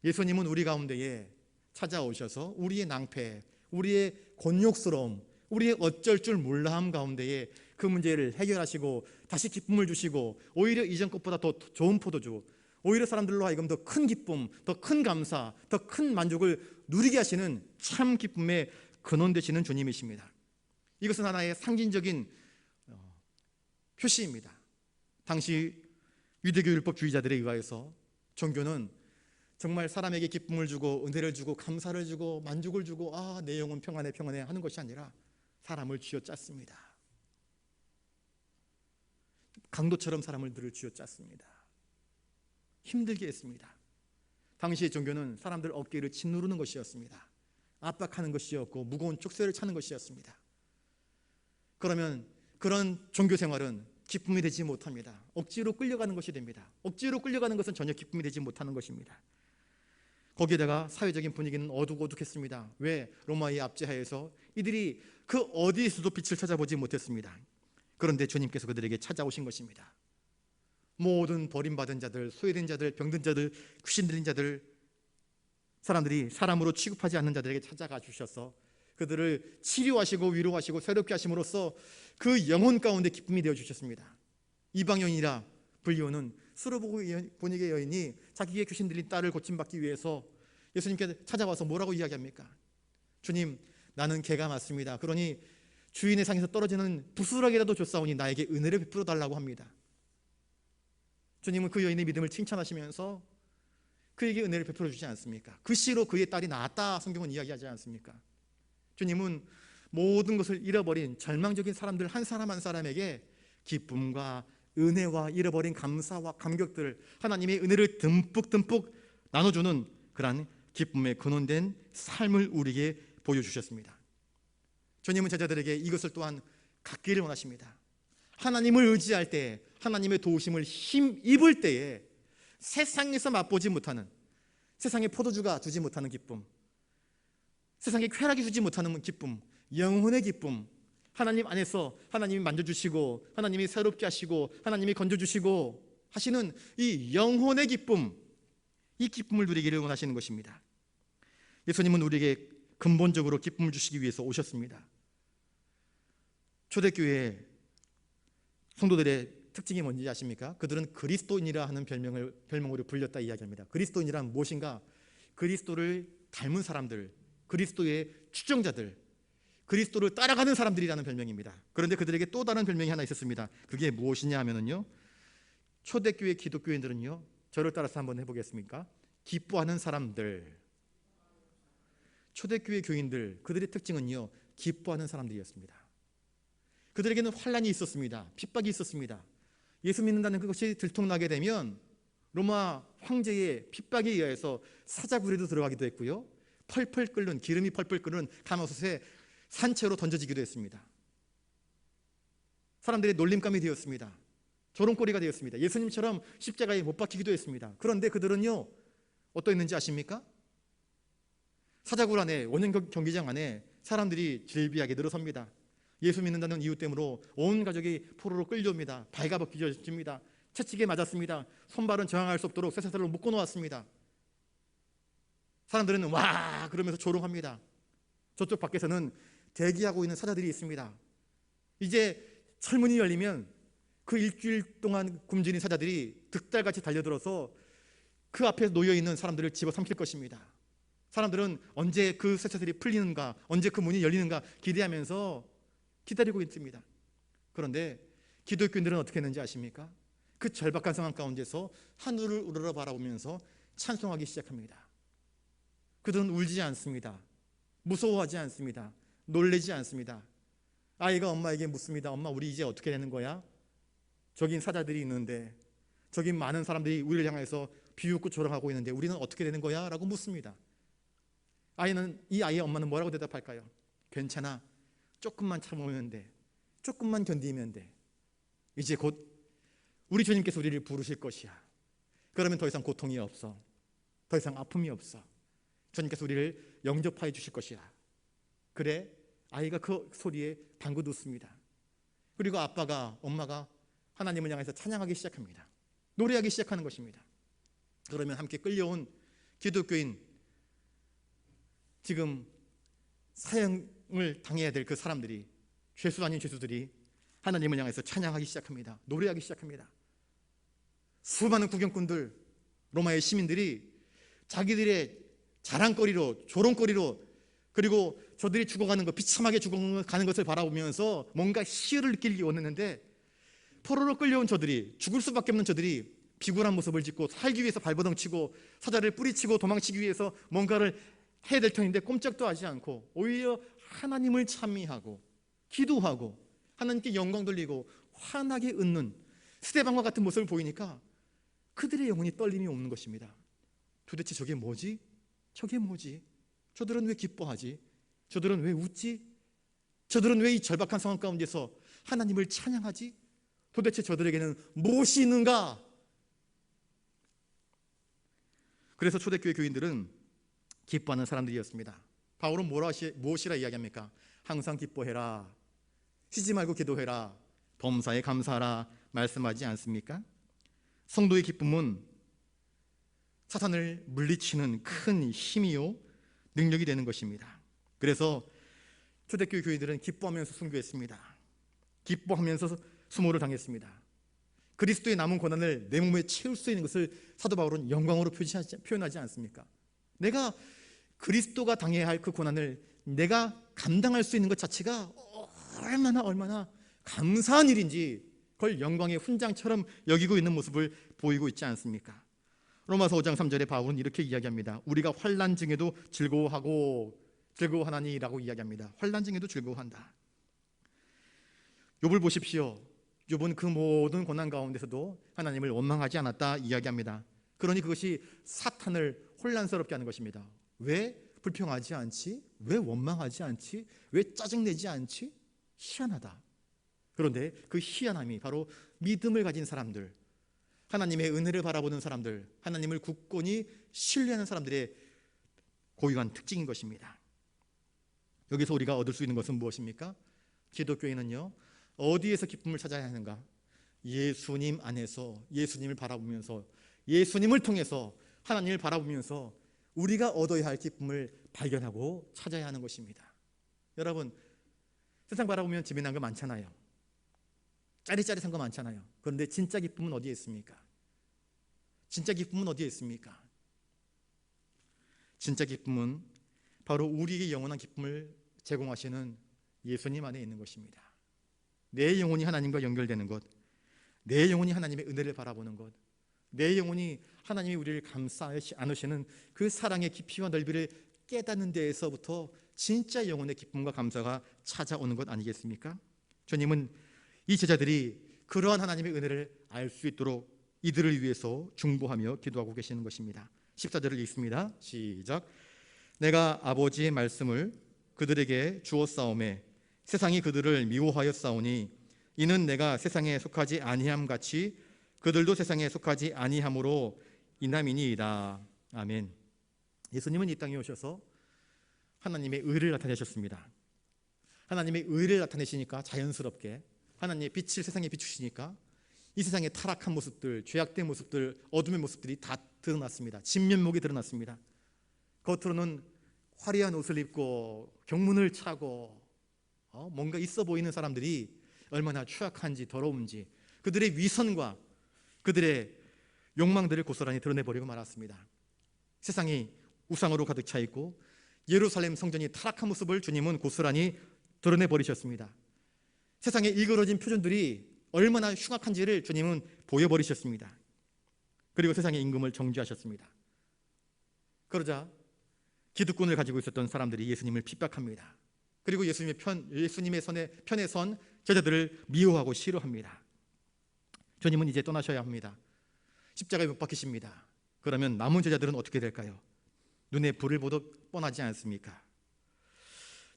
예수님은 우리 가운데에 찾아오셔서 우리의 낭패, 우리의 곤욕스러움, 우리의 어쩔 줄 몰라함 가운데에 그 문제를 해결하시고 다시 기쁨을 주시고, 오히려 이전 것보다 더 좋은 포도주, 오히려 사람들로 하여금 더 큰 기쁨, 더 큰 감사, 더 큰 만족을 누리게 하시는 참 기쁨의 근원 되시는 주님이십니다. 이것은 하나의 상징적인 표시입니다. 당시 유대교 율법주의자들에 의하여서 종교는 정말 사람에게 기쁨을 주고 은혜를 주고 감사를 주고 만족을 주고 내 영혼 평안해 하는 것이 아니라 사람을 쥐어짰습니다. 강도처럼 사람들을 쥐어짰습니다. 힘들게 했습니다. 당시의 종교는 사람들 어깨를 짓누르는 것이었습니다. 압박하는 것이었고 무거운 족쇄를 차는 것이었습니다. 그러면 그런 종교 생활은 기쁨이 되지 못합니다. 억지로 끌려가는 것이 됩니다. 억지로 끌려가는 것은 전혀 기쁨이 되지 못하는 것입니다. 거기에다가 사회적인 분위기는 어둑어둑했습니다. 왜? 로마의 압제하에서 이들이 그 어디에서도 빛을 찾아보지 못했습니다. 그런데 주님께서 그들에게 찾아오신 것입니다. 모든 버림받은 자들, 소외된 자들, 병든 자들, 귀신 들린 자들, 사람들이 사람으로 취급하지 않는 자들에게 찾아가 주셔서 그들을 치료하시고 위로하시고 새롭게 하심으로써 그 영혼 가운데 기쁨이 되어 주셨습니다. 이방인이라 불리우는 수르보니게 여인이 자기의 귀신 들린 딸을 고침받기 위해서 예수님께 찾아와서 뭐라고 이야기합니까? 주님, 나는 개가 맞습니다. 그러니 주인의 상에서 떨어지는 부스러기라도 줬사오니 나에게 은혜를 베풀어 달라고 합니다. 주님은 그 여인의 믿음을 칭찬하시면서 그에게 은혜를 베풀어 주지 않습니까? 그 시로 그의 딸이 나았다 성경은 이야기하지 않습니까? 주님은 모든 것을 잃어버린 절망적인 사람들 한 사람 한 사람에게 기쁨과 은혜와 잃어버린 감사와 감격들을, 하나님의 은혜를 듬뿍 나눠주는 그러한 기쁨의 근원된 삶을 우리에게 보여주셨습니다. 주님은 제자들에게 이것을 또한 갖기를 원하십니다. 하나님을 의지할 때, 하나님의 도우심을 힘입을 때에 세상에서 맛보지 못하는, 세상의 포도주가 주지 못하는 기쁨, 세상의 쾌락이 주지 못하는 기쁨, 영혼의 기쁨, 하나님 안에서 하나님이 만져주시고 하나님이 새롭게 하시고 하나님이 건져주시고 하시는 이 영혼의 기쁨, 이 기쁨을 누리기를 원하시는 것입니다. 예수님은 우리에게 근본적으로 기쁨을 주시기 위해서 오셨습니다. 초대교회 성도들의 특징이 뭔지 아십니까? 그들은 그리스도인이라 하는 별명으로 불렸다 이야기합니다. 그리스도인이란 무엇인가? 그리스도를 닮은 사람들, 그리스도의 추종자들, 그리스도를 따라가는 사람들이라는 별명입니다. 그런데 그들에게 또 다른 별명이 하나 있었습니다. 그게 무엇이냐 하면은요, 초대교회 기독교인들은요, 저를 따라서 한번 해보겠습니까? 기뻐하는 사람들. 초대교회 교인들, 그들의 특징은요, 기뻐하는 사람들이었습니다. 그들에게는 환난이 있었습니다. 핍박이 있었습니다. 예수 믿는다는 그것이 들통나게 되면 로마 황제의 핍박에 의해서 사자굴에도 들어가기도 했고요, 기름이 펄펄 끓는 가마솥에 산채로 던져지기도 했습니다. 사람들의 놀림감이 되었습니다. 조롱거리가 되었습니다. 예수님처럼 십자가에 못 박히기도 했습니다. 그런데 그들은요, 어떠했는지 아십니까? 사자굴 안에, 원형 경기장 안에 사람들이 질비하게 늘어섭니다. 예수 믿는다는 이유 때문에 온 가족이 포로로 끌려옵니다. 발가벗겨집니다. 채찍에 맞았습니다. 손발은 저항할 수 없도록 쇠사슬로 묶어 놓았습니다. 사람들은 와 그러면서 조롱합니다. 저쪽 밖에서는 대기하고 있는 사자들이 있습니다. 이제 철문이 열리면 그 일주일 동안 굶주린 사자들이 득달같이 달려들어서 그 앞에 놓여있는 사람들을 집어삼킬 것입니다. 사람들은 언제 그 쇠사슬이 풀리는가, 언제 그 문이 열리는가 기대하면서 기다리고 있습니다. 그런데 기독교인들은 어떻게 했는지 아십니까? 그 절박한 상황 가운데서 하늘을 우러러 바라보면서 찬송하기 시작합니다. 그들은 울지 않습니다. 무서워하지 않습니다. 놀라지 않습니다. 아이가 엄마에게 묻습니다. 엄마, 우리 이제 어떻게 되는 거야? 저긴 사자들이 있는데, 저긴 많은 사람들이 우리를 향해서 비웃고 조롱하고 있는데 우리는 어떻게 되는 거야? 라고 묻습니다. 이 아이의 엄마는 뭐라고 대답할까요? 괜찮아. 조금만 참으면 돼. 조금만 견디면 돼. 이제 곧 우리 주님께서 우리를 부르실 것이야. 그러면 더 이상 고통이 없어. 더 이상 아픔이 없어. 주님께서 우리를 영접하여 주실 것이야. 그래, 아이가 그 소리에 방긋 웃습니다. 그리고 아빠가, 엄마가 하나님을 향해서 찬양하기 시작합니다. 노래하기 시작하는 것입니다. 그러면 함께 끌려온 기독교인, 지금 사형을 당해야 될 그 사람들이, 죄수 아닌 죄수들이 하나님을 향해서 찬양하기 시작합니다. 노래하기 시작합니다. 수많은 구경꾼들, 로마의 시민들이 자기들의 자랑거리로, 조롱거리로, 그리고 저들이 죽어가는 것, 비참하게 죽어가는 것을 바라보면서 뭔가 희열을 느끼기 원했는데, 포로로 끌려온 저들이, 죽을 수밖에 없는 저들이 비굴한 모습을 짓고 살기 위해서 발버둥치고 사자를 뿌리치고 도망치기 위해서 뭔가를 해야 될 터인데 꼼짝도 하지 않고 오히려 하나님을 찬미하고 기도하고 하나님께 영광 돌리고 환하게 웃는 스데반과 같은 모습을 보이니까 그들의 영혼이 떨림이 없는 것입니다. 도대체 저게 뭐지? 저게 뭐지? 저들은 왜 기뻐하지? 저들은 왜 웃지? 저들은 왜 이 절박한 상황 가운데서 하나님을 찬양하지? 도대체 저들에게는 무엇이 있는가? 그래서 초대교회 교인들은 기뻐하는 사람들이었습니다. 바울은 무엇이라 이야기합니까? 항상 기뻐해라, 쉬지 말고 기도해라, 범사에 감사하라 말씀하지 않습니까? 성도의 기쁨은 사탄을 물리치는 큰 힘이요 능력이 되는 것입니다. 그래서 초대교회 교인들은 기뻐하면서 순교했습니다. 기뻐하면서 수모를 당했습니다. 그리스도의 남은 고난을 내 몸에 채울 수 있는 것을 사도 바울은 영광으로 표현하지 않습니까? 내가 그리스도가 당해야 할 그 고난을 내가 감당할 수 있는 것 자체가 얼마나 감사한 일인지 그걸 영광의 훈장처럼 여기고 있는 모습을 보이고 있지 않습니까? 로마서 5장 3절에 바울은 이렇게 이야기합니다. 우리가 환난 중에도 즐거워하나니라고 이야기합니다. 환난 중에도 즐거워한다. 욥을 보십시오. 욥은 그 모든 고난 가운데서도 하나님을 원망하지 않았다 이야기합니다. 그러니 그것이 사탄을 혼란스럽게 하는 것입니다. 왜 불평하지 않지? 왜 원망하지 않지? 왜 짜증내지 않지? 희한하다. 그런데 그 희한함이 바로 믿음을 가진 사람들, 하나님의 은혜를 바라보는 사람들, 하나님을 굳건히 신뢰하는 사람들의 고유한 특징인 것입니다. 여기서 우리가 얻을 수 있는 것은 무엇입니까? 기독교인은요, 어디에서 기쁨을 찾아야 하는가? 예수님 안에서, 예수님을 바라보면서, 예수님을 통해서 하나님을 바라보면서 우리가 얻어야 할 기쁨을 발견하고 찾아야 하는 것입니다. 여러분, 세상 바라보면 재미난 거 많잖아요. 짜릿짜릿한 거 많잖아요. 그런데 진짜 기쁨은 어디에 있습니까? 진짜 기쁨은 어디에 있습니까? 진짜 기쁨은 바로 우리에게 영원한 기쁨을 제공하시는 예수님 안에 있는 것입니다. 내 영혼이 하나님과 연결되는 것, 내 영혼이 하나님의 은혜를 바라보는 것, 내 영혼이 하나님이 우리를 감싸지 않으시는 그 사랑의 깊이와 넓이를 깨닫는 데에서부터 진짜 영혼의 기쁨과 감사가 찾아오는 것 아니겠습니까? 주님은 이 제자들이 그러한 하나님의 은혜를 알 수 있도록 이들을 위해서 중보하며 기도하고 계시는 것입니다. 14절을 읽습니다. 시작. 내가 아버지의 말씀을 그들에게 주었사오매 세상이 그들을 미워하였사오니 이는 내가 세상에 속하지 아니함 같이 그들도 세상에 속하지 아니함으로 인함이니이다. 아멘. 예수님은 이 땅에 오셔서 하나님의 의를 나타내셨습니다. 하나님의 의를 나타내시니까 자연스럽게 하나님의 빛을 세상에 비추시니까 이 세상의 타락한 모습들, 죄악된 모습들, 어둠의 모습들이 다 드러났습니다. 진면목이 드러났습니다. 겉으로는 화려한 옷을 입고 경문을 차고 뭔가 있어 보이는 사람들이 얼마나 추악한지 더러운지 그들의 위선과 그들의 욕망들을 고스란히 드러내버리고 말았습니다. 세상이 우상으로 가득 차 있고 예루살렘 성전이 타락한 모습을 주님은 고스란히 드러내버리셨습니다. 세상에 일그러진 표준들이 얼마나 흉악한지를 주님은 보여버리셨습니다. 그리고 세상의 임금을 정죄하셨습니다. 그러자 기득권을 가지고 있었던 사람들이 예수님을 핍박합니다. 그리고 예수님의 편에 선 제자들을 미워하고 싫어합니다. 주님은 이제 떠나셔야 합니다. 십자가에 못 박히십니다. 그러면 남은 제자들은 어떻게 될까요? 눈에 불을 보듯 뻔하지 않습니까?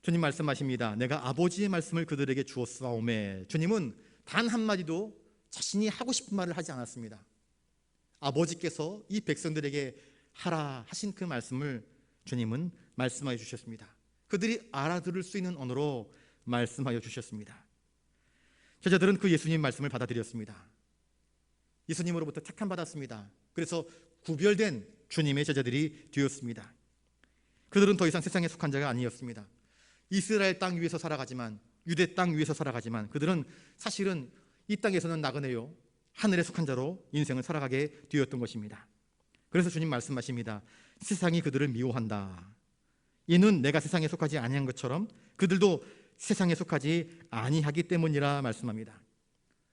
주님 말씀하십니다. 내가 아버지의 말씀을 그들에게 주었사오매. 주님은 단 한마디도 자신이 하고 싶은 말을 하지 않았습니다. 아버지께서 이 백성들에게 하라 하신 그 말씀을 주님은 말씀하여 주셨습니다. 그들이 알아들을 수 있는 언어로 말씀하여 주셨습니다. 제자들은 그 예수님 말씀을 받아들였습니다. 예수님으로부터 택함받았습니다. 그래서 구별된 주님의 제자들이 되었습니다. 그들은 더 이상 세상에 속한 자가 아니었습니다. 이스라엘 땅 위에서 살아가지만, 유대 땅 위에서 살아가지만 그들은 사실은 이 땅에서는 나그네요 하늘에 속한 자로 인생을 살아가게 되었던 것입니다. 그래서 주님 말씀하십니다. 세상이 그들을 미워한다. 이는 내가 세상에 속하지 아니한 것처럼 그들도 세상에 속하지 아니하기 때문이라 말씀합니다.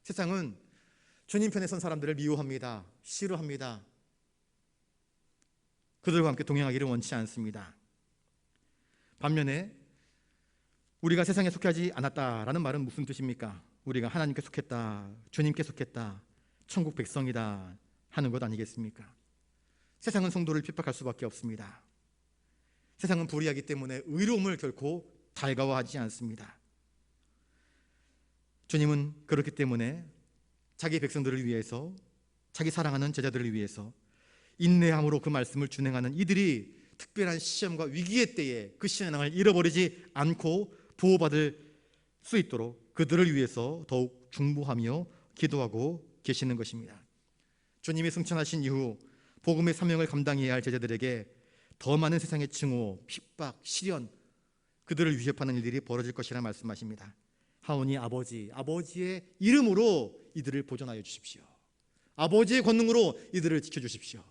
세상은 주님 편에 선 사람들을 미워합니다. 싫어합니다. 그들과 함께 동행하기를 원치 않습니다. 반면에 우리가 세상에 속하지 않았다라는 말은 무슨 뜻입니까? 우리가 하나님께 속했다, 주님께 속했다, 천국 백성이다 하는 것 아니겠습니까? 세상은 성도를 핍박할 수밖에 없습니다. 세상은 불의하기 때문에 의로움을 결코 달가워하지 않습니다. 주님은 그렇기 때문에 자기 백성들을 위해서, 자기 사랑하는 제자들을 위해서 인내함으로 그 말씀을 준행하는 이들이 특별한 시험과 위기의 때에 그 신앙을 잃어버리지 않고 보호받을 수 있도록 그들을 위해서 더욱 중보하며 기도하고 계시는 것입니다. 주님이 승천하신 이후 복음의 사명을 감당해야 할 제자들에게 더 많은 세상의 증오, 핍박, 시련, 그들을 위협하는 일들이 벌어질 것이라 말씀하십니다. 하오니 아버지의 이름으로 이들을 보존하여 주십시오. 아버지의 권능으로 이들을 지켜주십시오.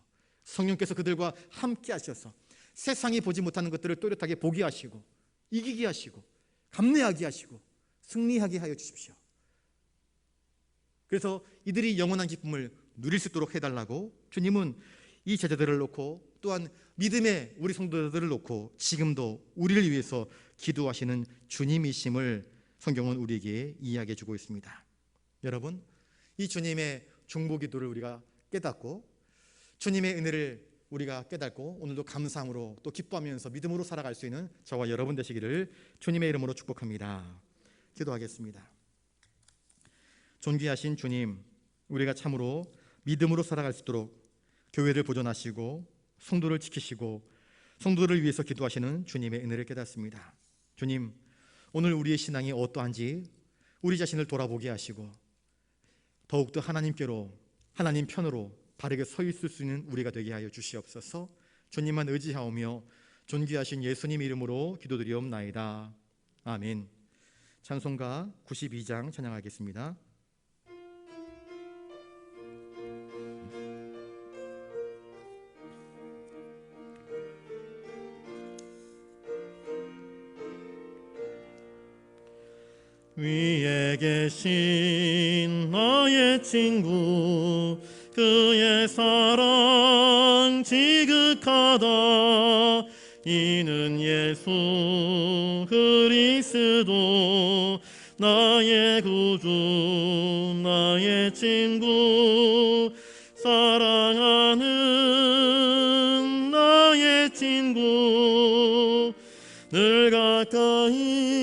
성령께서 그들과 함께 하셔서 세상이 보지 못하는 것들을 또렷하게 보게 하시고 이기게 하시고 감내하게 하시고 승리하게 하여 주십시오. 그래서 이들이 영원한 기쁨을 누릴 수 있도록 해달라고 주님은 이 제자들을 놓고 또한 믿음의 우리 성도들을 놓고 지금도 우리를 위해서 기도하시는 주님이심을 성경은 우리에게 이야기해 주고 있습니다. 여러분, 이 주님의 중보기도를 우리가 깨닫고 주님의 은혜를 우리가 깨닫고 오늘도 감사함으로 또 기뻐하면서 믿음으로 살아갈 수 있는 저와 여러분 되시기를 주님의 이름으로 축복합니다. 기도하겠습니다. 존귀하신 주님, 우리가 참으로 믿음으로 살아갈 수 있도록 교회를 보존하시고 성도를 지키시고 성도를 위해서 기도하시는 주님의 은혜를 깨닫습니다. 주님, 오늘 우리의 신앙이 어떠한지 우리 자신을 돌아보게 하시고 더욱더 하나님께로, 하나님 편으로 바르게 서 있을 수 있는 우리가 되게 하여 주시옵소서. 주님만 의지하오며 존귀하신 예수님 이름으로 기도드리옵나이다. 아멘. 찬송가 92장 찬양하겠습니다. 위에 계신 나의 친구, 그의 사랑 지극하다. 이는 예수 그리스도 나의 구주, 나의 친구, 사랑하는 나의 친구, 늘 가까이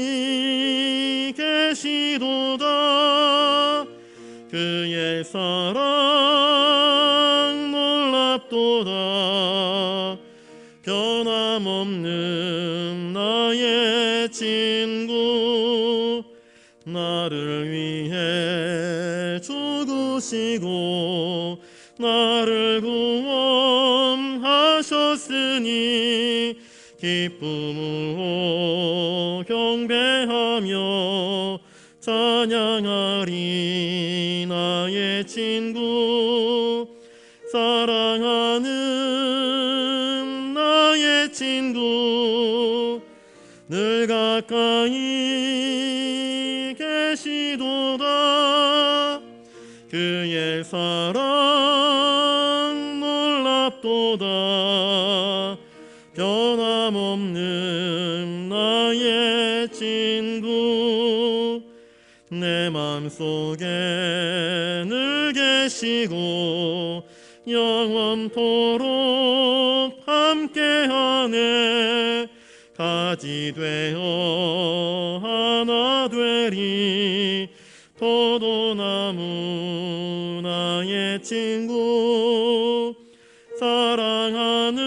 계시도다. 그의 사랑 놀랍도다. 변함없는 나의 친구, 나를 위해 죽으시고 나를 구원하셨으니 기쁨으로 경배하며 찬양하리. 나의 친구 사랑하는 나의 친구 늘 가까이 계시도다. 그의 사랑 놀랍도다. 변함없는 나의 친구 내 맘속에 늘 계시고 영원토록 함께하네. 가지 되어 하나 되리. 포도나무 나의 친구 사랑하는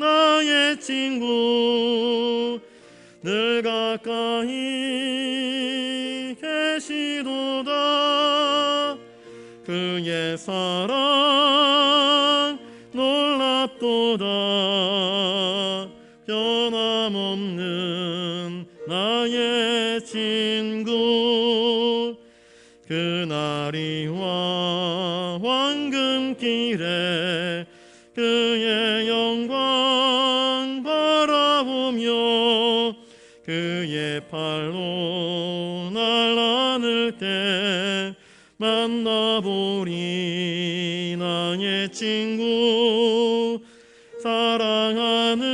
나의 친구 늘 가까이 계시도다. 그의 사랑 놀랍도다. 변함없는 나의 친구 그날이와 황금길에 그의 영광 바라보며 그의 팔로 날 안을 때 만나보리. 나의 친구 사랑하는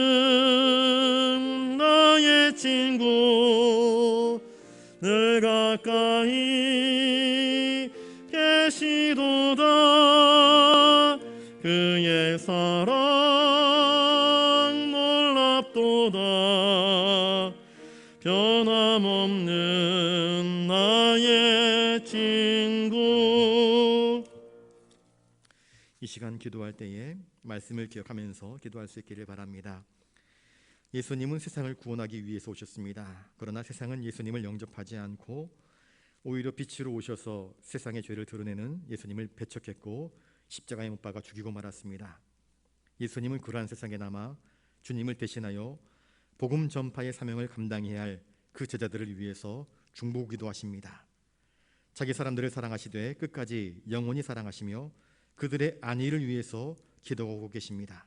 나의 친구 늘 가까이 계시도다. 그의 사랑 놀랍도다. 변함없는 나의 친구. 이 시간 기도할 때에 말씀을 기억하면서 기도할 수 있기를 바랍니다. 예수님은 세상을 구원하기 위해서 오셨습니다. 그러나 세상은 예수님을 영접하지 않고 오히려 빛으로 오셔서 세상의 죄를 드러내는 예수님을 배척했고 십자가에 못 박아 죽이고 말았습니다. 예수님은 그러한 세상에 남아 주님을 대신하여 복음 전파의 사명을 감당해야 할 그 제자들을 위해서 중보기도 하십니다. 자기 사람들을 사랑하시되 끝까지 영원히 사랑하시며 그들의 안위를 위해서 기도하고 계십니다.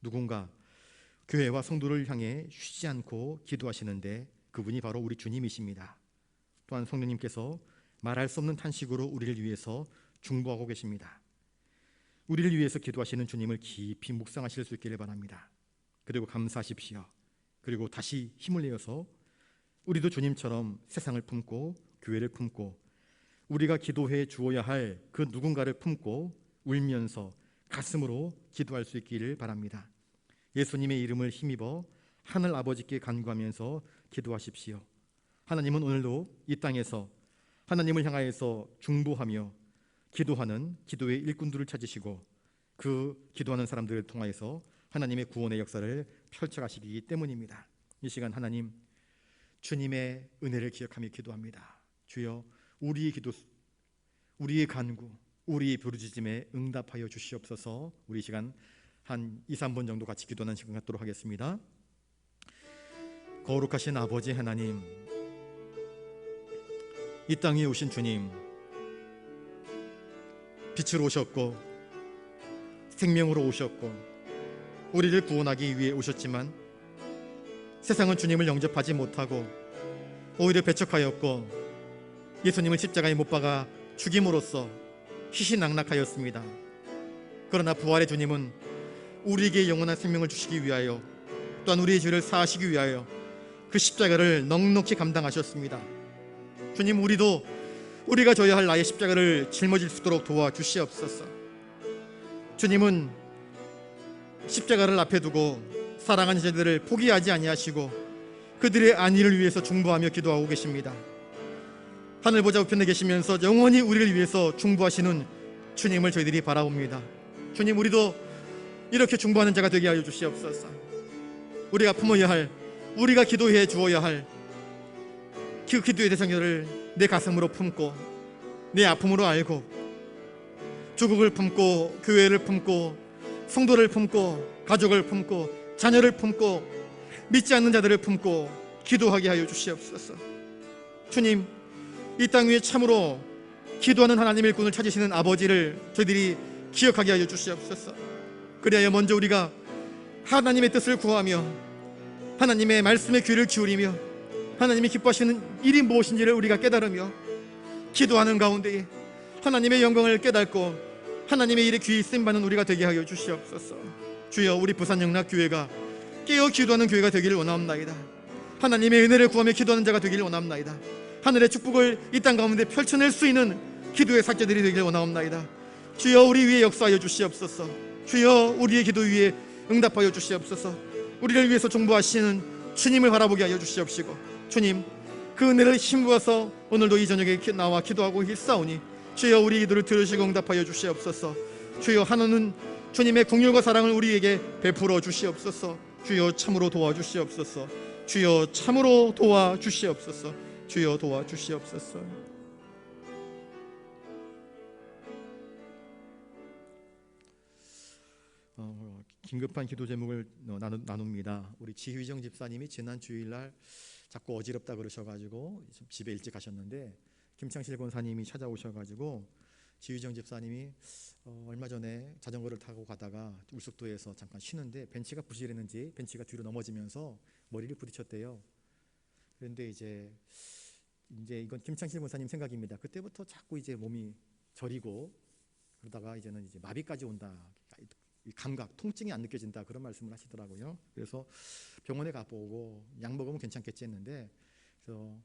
누군가 교회와 성도를 향해 쉬지 않고 기도하시는데 그분이 바로 우리 주님이십니다. 또한 성령님께서 말할 수 없는 탄식으로 우리를 위해서 중보하고 계십니다. 우리를 위해서 기도하시는 주님을 깊이 묵상하실 수 있기를 바랍니다. 그리고 감사하십시오. 그리고 다시 힘을 내어서 우리도 주님처럼 세상을 품고 교회를 품고 우리가 기도해 주어야 할 그 누군가를 품고 울면서 가슴으로 기도할 수 있기를 바랍니다. 예수님의 이름을 힘입어 하늘 아버지께 간구하면서 기도하십시오. 하나님은 오늘도 이 땅에서 하나님을 향하여서 중보하며 기도하는 기도의 일꾼들을 찾으시고 그 기도하는 사람들을 통하여서 하나님의 구원의 역사를 펼쳐가시기 때문입니다. 이 시간 하나님 주님의 은혜를 기억하며 기도합니다. 주여 우리의 기도, 우리의 간구, 우리의 부르짖음에 응답하여 주시옵소서. 우리 시간 한 2-3분 정도 같이 기도하는 시간 갖도록 하겠습니다. 거룩하신 아버지 하나님, 이 땅에 오신 주님, 빛으로 오셨고 생명으로 오셨고 우리를 구원하기 위해 오셨지만 세상은 주님을 영접하지 못하고 오히려 배척하였고 예수님을 십자가에 못 박아 죽임으로써 희신낙락하였습니다. 그러나 부활의 주님은 우리에게 영원한 생명을 주시기 위하여 또한 우리의 죄를 사하시기 위하여 그 십자가를 넉넉히 감당하셨습니다. 주님, 우리도 우리가 져야 할 나의 십자가를 짊어질 수 있도록 도와주시옵소서. 주님은 십자가를 앞에 두고 사랑하는 자들을 포기하지 아니하시고 그들의 안위를 위해서 중보하며 기도하고 계십니다. 하늘 보좌 우편에 계시면서 영원히 우리를 위해서 중보하시는 주님을 저희들이 바라봅니다. 주님, 우리도 이렇게 중보하는 자가 되게 하여 주시옵소서. 우리가 품어야 할, 우리가 기도해 주어야 할 그 기도의 대상자를 내 가슴으로 품고 내 아픔으로 알고 조국을 품고 교회를 품고 성도를 품고 가족을 품고 자녀를 품고 믿지 않는 자들을 품고 기도하게 하여 주시옵소서. 주님, 이 땅 위에 참으로 기도하는 하나님의 일꾼을 찾으시는 아버지를 저희들이 기억하게 하여 주시옵소서. 그리하여 먼저 우리가 하나님의 뜻을 구하며 하나님의 말씀에 귀를 기울이며 하나님이 기뻐하시는 일이 무엇인지를 우리가 깨달으며 기도하는 가운데에 하나님의 영광을 깨닫고 하나님의 일에 귀히 쓰임받는 우리가 되게 하여 주시옵소서. 주여, 우리 부산영락교회가 깨어 기도하는 교회가 되기를 원하옵나이다. 하나님의 은혜를 구하며 기도하는 자가 되기를 원하옵나이다. 하늘의 축복을 이 땅 가운데 펼쳐낼 수 있는 기도의 사제들이 되기를 원하옵나이다. 주여, 우리 위에 역사하여 주시옵소서. 주여, 우리의 기도 위에 응답하여 주시옵소서. 우리를 위해서 중보하시는 주님을 바라보게 하여 주시옵시고, 주님, 그 은혜를 힘부어서 오늘도 이 저녁에 나와 기도하고 있사오니 주여, 우리 기도를 들으시고 응답하여 주시옵소서. 주여, 하나는 주님의 긍휼과 사랑을 우리에게 베풀어 주시옵소서. 주여, 참으로 도와주시옵소서. 주여, 참으로 도와주시옵소서. 주여, 도와주시옵소서. 긴급한 기도 제목을 나눕니다. 우리 지휘정 집사님이 지난 주일날 자꾸 어지럽다 그러셔가지고 집에 일찍 가셨는데 김창실 권사님이 찾아오셔가지고 지휘정 집사님이 얼마 전에 자전거를 타고 가다가 울숙도에서 잠깐 쉬는데 벤치가 부실했는지 벤치가 뒤로 넘어지면서 머리를 부딪혔대요. 그런데 이제 이건 김창실 권사님 생각입니다. 그때부터 자꾸 이제 몸이 저리고 그러다가 이제는 이제 마비까지 온다. 이 감각, 통증이 안 느껴진다, 그런 말씀을 하시더라고요. 그래서 병원에 가보고 약 먹으면 괜찮겠지 했는데, 그래서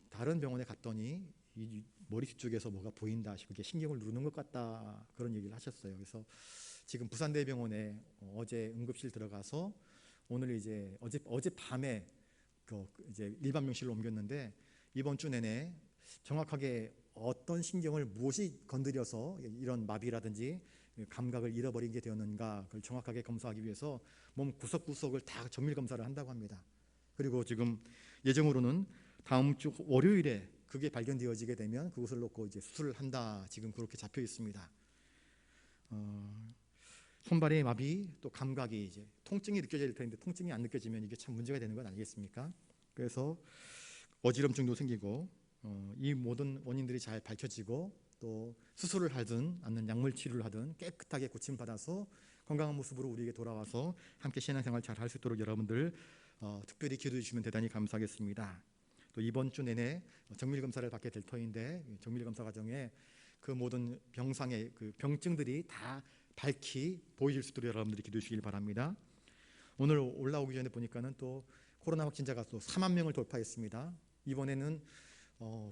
다른 병원에 갔더니 이 머리 뒤쪽에서 뭐가 보인다, 그게 신경을 누르는 것 같다, 그런 얘기를 하셨어요. 그래서 지금 부산대병원에 어제 응급실 들어가서 오늘 이제 어제 밤에 이제 일반 병실로 옮겼는데 이번 주 내내 정확하게 어떤 신경을 무엇이 건드려서 이런 마비라든지 감각을 잃어버리게 되었는가, 그걸 정확하게 검사하기 위해서 몸 구석구석을 다 정밀 검사를 한다고 합니다. 그리고 지금 예정으로는 다음 주 월요일에 그게 발견되어지게 되면 그것을 놓고 이제 수술을 한다, 지금 그렇게 잡혀 있습니다. 손발의 마비, 또 감각이 이제 통증이 느껴질 텐데 통증이 안 느껴지면 이게 참 문제가 되는 건 아니겠습니까? 그래서 어지럼증도 생기고 이 모든 원인들이 잘 밝혀지고 또 수술을 하든 아니면 약물 치료를 하든 깨끗하게 고침받아서 건강한 모습으로 우리에게 돌아와서 함께 신앙생활 잘 할 수 있도록 여러분들 특별히 기도해 주시면 대단히 감사하겠습니다. 또 이번 주 내내 정밀검사를 받게 될 터인데 정밀검사 과정에 그 모든 병상의 그 병증들이 다 밝히 보여질 수 있도록 여러분들이 기도해 주시길 바랍니다. 오늘 올라오기 전에 보니까는 또 코로나 확진자가 또 4만 명을 돌파했습니다. 이번에는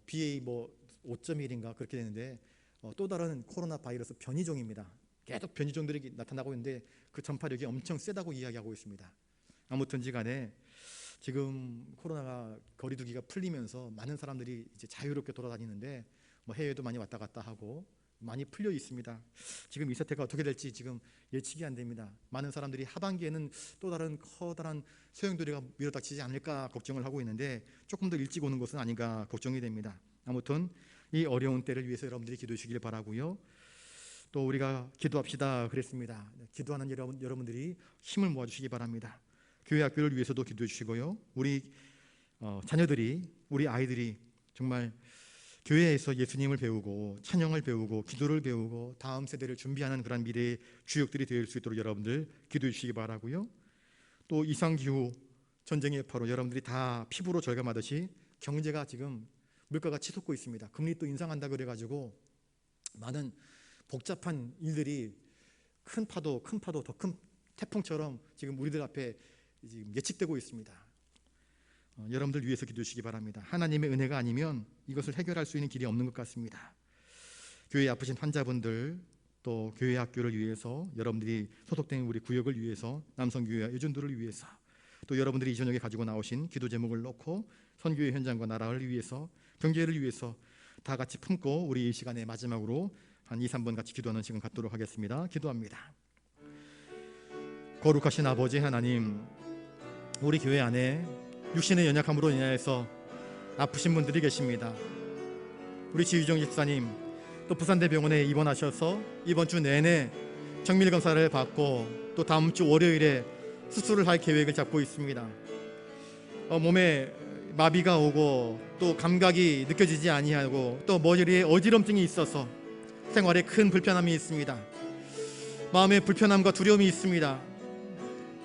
BA 5.1인가 그렇게 되는데 또 다른 코로나 바이러스 변이종입니다. 계속 변이종들이 나타나고 있는데 그 전파력이 엄청 세다고 이야기하고 있습니다. 아무튼지 간에 지금 코로나가 거리두기가 풀리면서 많은 사람들이 이제 자유롭게 돌아다니는데 해외도 많이 왔다 갔다 하고 많이 풀려 있습니다. 지금 이 사태가 어떻게 될지 지금 예측이 안 됩니다. 많은 사람들이 하반기에는 또 다른 커다란 소용돌이가 밀어닥치지 않을까 걱정을 하고 있는데 조금 더 일찍 오는 것은 아닌가 걱정이 됩니다. 아무튼 이 어려운 때를 위해서 여러분들이 기도해 주시길 바라고요. 또 우리가 기도합시다 그랬습니다. 기도하는 여러분들이 힘을 모아주시기 바랍니다. 교회 학교를 위해서도 기도해 주시고요. 우리 자녀들이, 우리 아이들이 정말 교회에서 예수님을 배우고 찬양을 배우고 기도를 배우고 다음 세대를 준비하는 그런 미래의 주역들이 될 수 있도록 여러분들 기도해 주시기 바라고요. 또 이상기후 전쟁의 여파로 여러분들이 다 피부로 절감하듯이 경제가 지금 물가가 치솟고 있습니다. 금리 또 인상한다 그래가지고 많은 복잡한 일들이 큰 파도 더 큰 태풍처럼 지금 우리들 앞에 지금 예측되고 있습니다. 여러분들 위해서 기도해 주시기 바랍니다. 하나님의 은혜가 아니면 이것을 해결할 수 있는 길이 없는 것 같습니다. 교회에 아프신 환자분들, 또 교회 학교를 위해서, 여러분들이 소속된 우리 구역을 위해서, 남성교회와 여전도를 위해서, 또 여러분들이 이 저녁에 가지고 나오신 기도 제목을 놓고 선교의 현장과 나라를 위해서, 경제를 위해서 다 같이 품고 우리 이 시간에 마지막으로 한 2-3분 같이 기도하는 시간 갖도록 하겠습니다. 기도합니다. 거룩하신 아버지 하나님, 우리 교회 안에 육신의 연약함으로 인하여서 아프신 분들이 계십니다. 우리 지휘정 집사님 또 부산대병원에 입원하셔서 이번 주 내내 정밀 검사를 받고 또 다음 주 월요일에 수술을 할 계획을 잡고 있습니다. 몸에 마비가 오고 또 감각이 느껴지지 아니하고 또 머리에 어지럼증이 있어서 생활에 큰 불편함이 있습니다. 마음에 불편함과 두려움이 있습니다.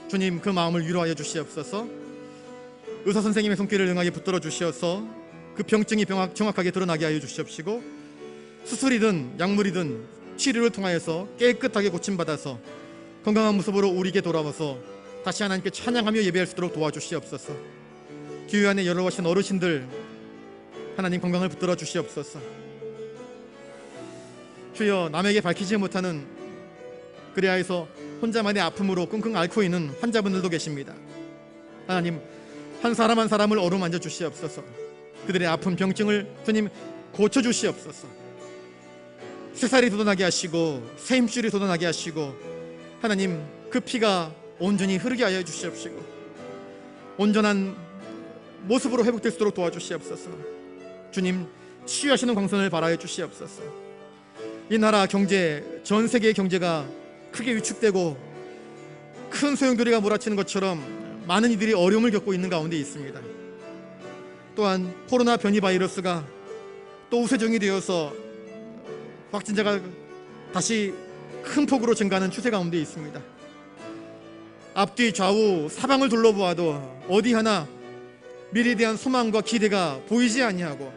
주님, 그 마음을 위로하여 주시옵소서. 의사 선생님의 손길을 능하게 붙들어 주시어서 그 병증이 정확하게 드러나게 하여 주시옵시고, 수술이든 약물이든 치료를 통하여서 깨끗하게 고침받아서 건강한 모습으로 우리에게 돌아와서 다시 하나님께 찬양하며 예배할 수 있도록 도와주시옵소서. 교회 안에 여러 오신 어르신들 하나님 건강을 붙들어 주시옵소서. 주여, 남에게 밝히지 못하는 그리하여서 혼자만의 아픔으로 끙끙 앓고 있는 환자분들도 계십니다. 하나님, 한 사람 한 사람을 어루만져 주시옵소서. 그들의 아픈 병증을 주님 고쳐주시옵소서. 새살이 돋아나게 하시고 새 힘줄이 돋아나게 하시고, 하나님 그 피가 온전히 흐르게 하여 주시옵시고 온전한 모습으로 회복될 수 있도록 도와주시옵소서. 주님, 치유하시는 광선을 발하여 주시옵소서. 이 나라 경제, 전 세계의 경제가 크게 위축되고 큰 소용돌이가 몰아치는 것처럼 많은 이들이 어려움을 겪고 있는 가운데 있습니다. 또한 코로나 변이 바이러스가 또 우세종이 되어서 확진자가 다시 큰 폭으로 증가하는 추세 가운데 있습니다. 앞뒤 좌우 사방을 둘러보아도 어디 하나 미래에 대한 소망과 기대가 보이지 아니하고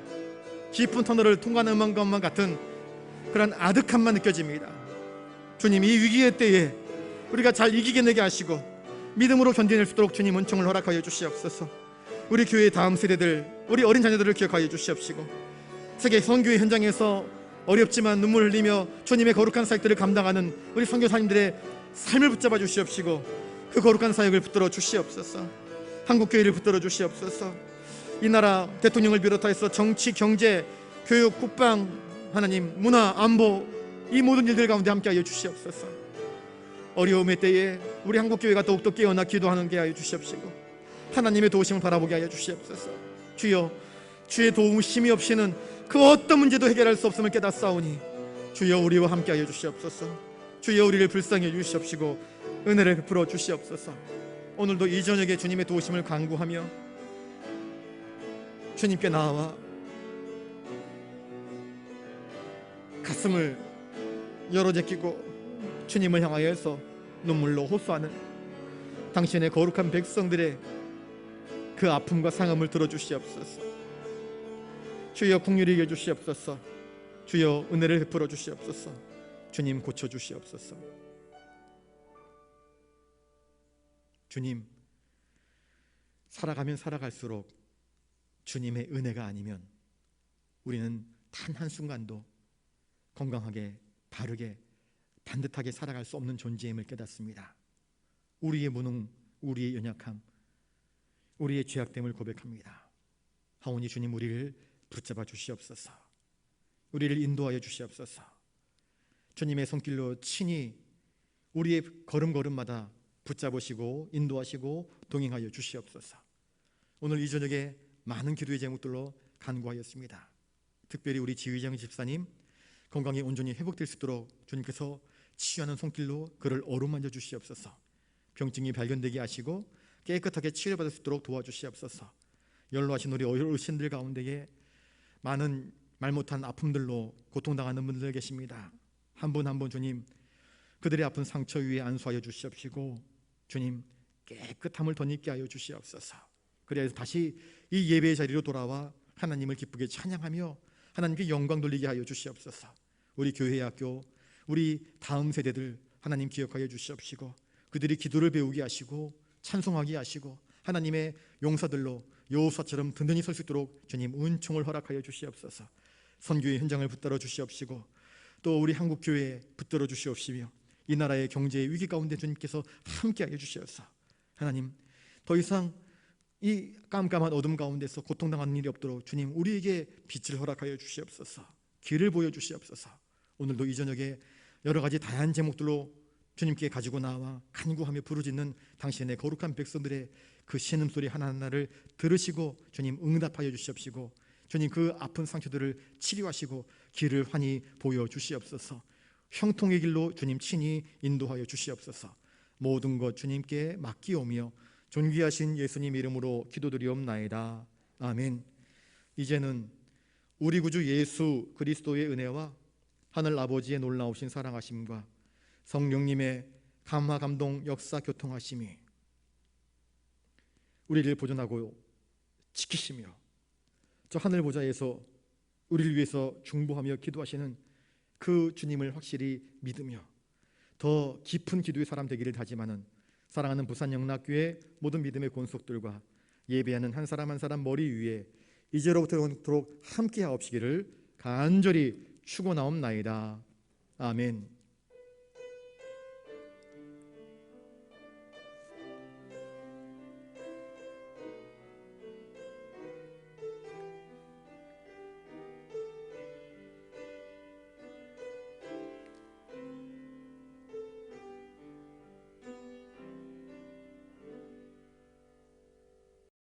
깊은 터널을 통과하는 것만 같은 그런 아득함만 느껴집니다. 주님, 이 위기의 때에 우리가 잘 이기게 하시고 믿음으로 견뎌낼 수 있도록 주님 은총을 허락하여 주시옵소서. 우리 교회의 다음 세대들, 우리 어린 자녀들을 기억하여 주시옵시고, 세계 선교회 현장에서 어렵지만 눈물 흘리며 주님의 거룩한 사역들을 감당하는 우리 선교사님들의 삶을 붙잡아 주시옵시고, 그 거룩한 사역을 붙들어 주시옵소서. 한국교회를 붙들어 주시옵소서. 이 나라 대통령을 비롯해서 정치, 경제, 교육, 국방, 하나님 문화, 안보, 이 모든 일들 가운데 함께하여 주시옵소서. 어려움의 때에 우리 한국교회가 더욱더 깨어나 기도하는 게 하여 주시옵시고, 하나님의 도우심을 바라보게 하여 주시옵소서. 주여, 주의 도우심이 없이는 그 어떤 문제도 해결할 수 없음을 깨닫사오니 주여, 우리와 함께하여 주시옵소서. 주여, 우리를 불쌍히 주시옵시고 은혜를 베풀어 주시옵소서. 오늘도 이 저녁에 주님의 도우심을 간구하며 주님께 나와 가슴을 열어 제끼고 주님을 향하여서 눈물로 호소하는 당신의 거룩한 백성들의 그 아픔과 상함을 들어주시옵소서. 주여, 긍휼히 여겨 주시옵소서. 주여, 은혜를 베풀어 주시옵소서. 주님, 고쳐 주시옵소서. 주님, 살아가면 살아갈수록 주님의 은혜가 아니면 우리는 단 한순간도 건강하게, 바르게, 반듯하게 살아갈 수 없는 존재임을 깨닫습니다. 우리의 무능, 우리의 연약함, 우리의 죄악됨을 고백합니다. 하오니 주님, 우리를 붙잡아 주시옵소서. 우리를 인도하여 주시옵소서. 주님의 손길로 친히 우리의 걸음걸음마다 붙잡으시고 인도하시고 동행하여 주시옵소서. 오늘 이 저녁에 많은 기도의 제목들로 간구하였습니다. 특별히 우리 지휘장 집사님 건강이 온전히 회복될 수 있도록 주님께서 치유하는 손길로 그를 어루만져 주시옵소서. 병증이 발견되게 하시고 깨끗하게 치료받을 수 있도록 도와주시옵소서. 연로하신 우리 어르신들 가운데에 많은 말 못한 아픔들로 고통당하는 분들 계십니다. 한 분 한 분 주님, 그들의 아픈 상처 위에 안수하여 주시옵시고 주님, 깨끗함을 덧입게 하여 주시옵소서. 그래서 다시 이 예배의 자리로 돌아와 하나님을 기쁘게 찬양하며 하나님께 영광 돌리게 하여 주시옵소서. 우리 교회 학교, 우리 다음 세대들 하나님 기억하여 주시옵시고 그들이 기도를 배우게 하시고 찬송하게 하시고 하나님의 용사들로 여호수아처럼 든든히 설 수 있도록 주님 은총을 허락하여 주시옵소서. 선교의 현장을 붙들어 주시옵시고 또 우리 한국교회에 붙들어 주시옵시며 이 나라의 경제의 위기 가운데 주님께서 함께하여 주시옵소서. 하나님, 더 이상 이 깜깜한 어둠 가운데서 고통당하는 일이 없도록 주님 우리에게 빛을 허락하여 주시옵소서. 길을 보여주시옵소서. 오늘도 이 저녁에 여러 가지 다양한 제목들로 주님께 가지고 나와 간구하며 부르짖는 당신의 거룩한 백성들의 그 신음소리 하나하나를 들으시고 주님 응답하여 주시옵시고, 주님 그 아픈 상처들을 치료하시고 길을 환히 보여주시옵소서. 형통의 길로 주님 친히 인도하여 주시옵소서. 모든 것 주님께 맡기오며 존귀하신 예수님 이름으로 기도드리옵나이다. 아멘. 이제는 우리 구주 예수 그리스도의 은혜와 하늘 아버지의 놀라우신 사랑하심과 성령님의 감화 감동 역사 교통하심이 우리를 보존하고 지키시며 저 하늘 보좌에서 우리를 위해서 중보하며 기도하시는 그 주님을 확실히 믿으며 더 깊은 기도의 사람 되기를 다짐하는 사랑하는 부산 영락교회 모든 믿음의 권속들과 예배하는 한 사람 한 사람 머리 위에 이제로부터 영원토록 함께하옵시기를 간절히 축원하옵나이다. 아멘.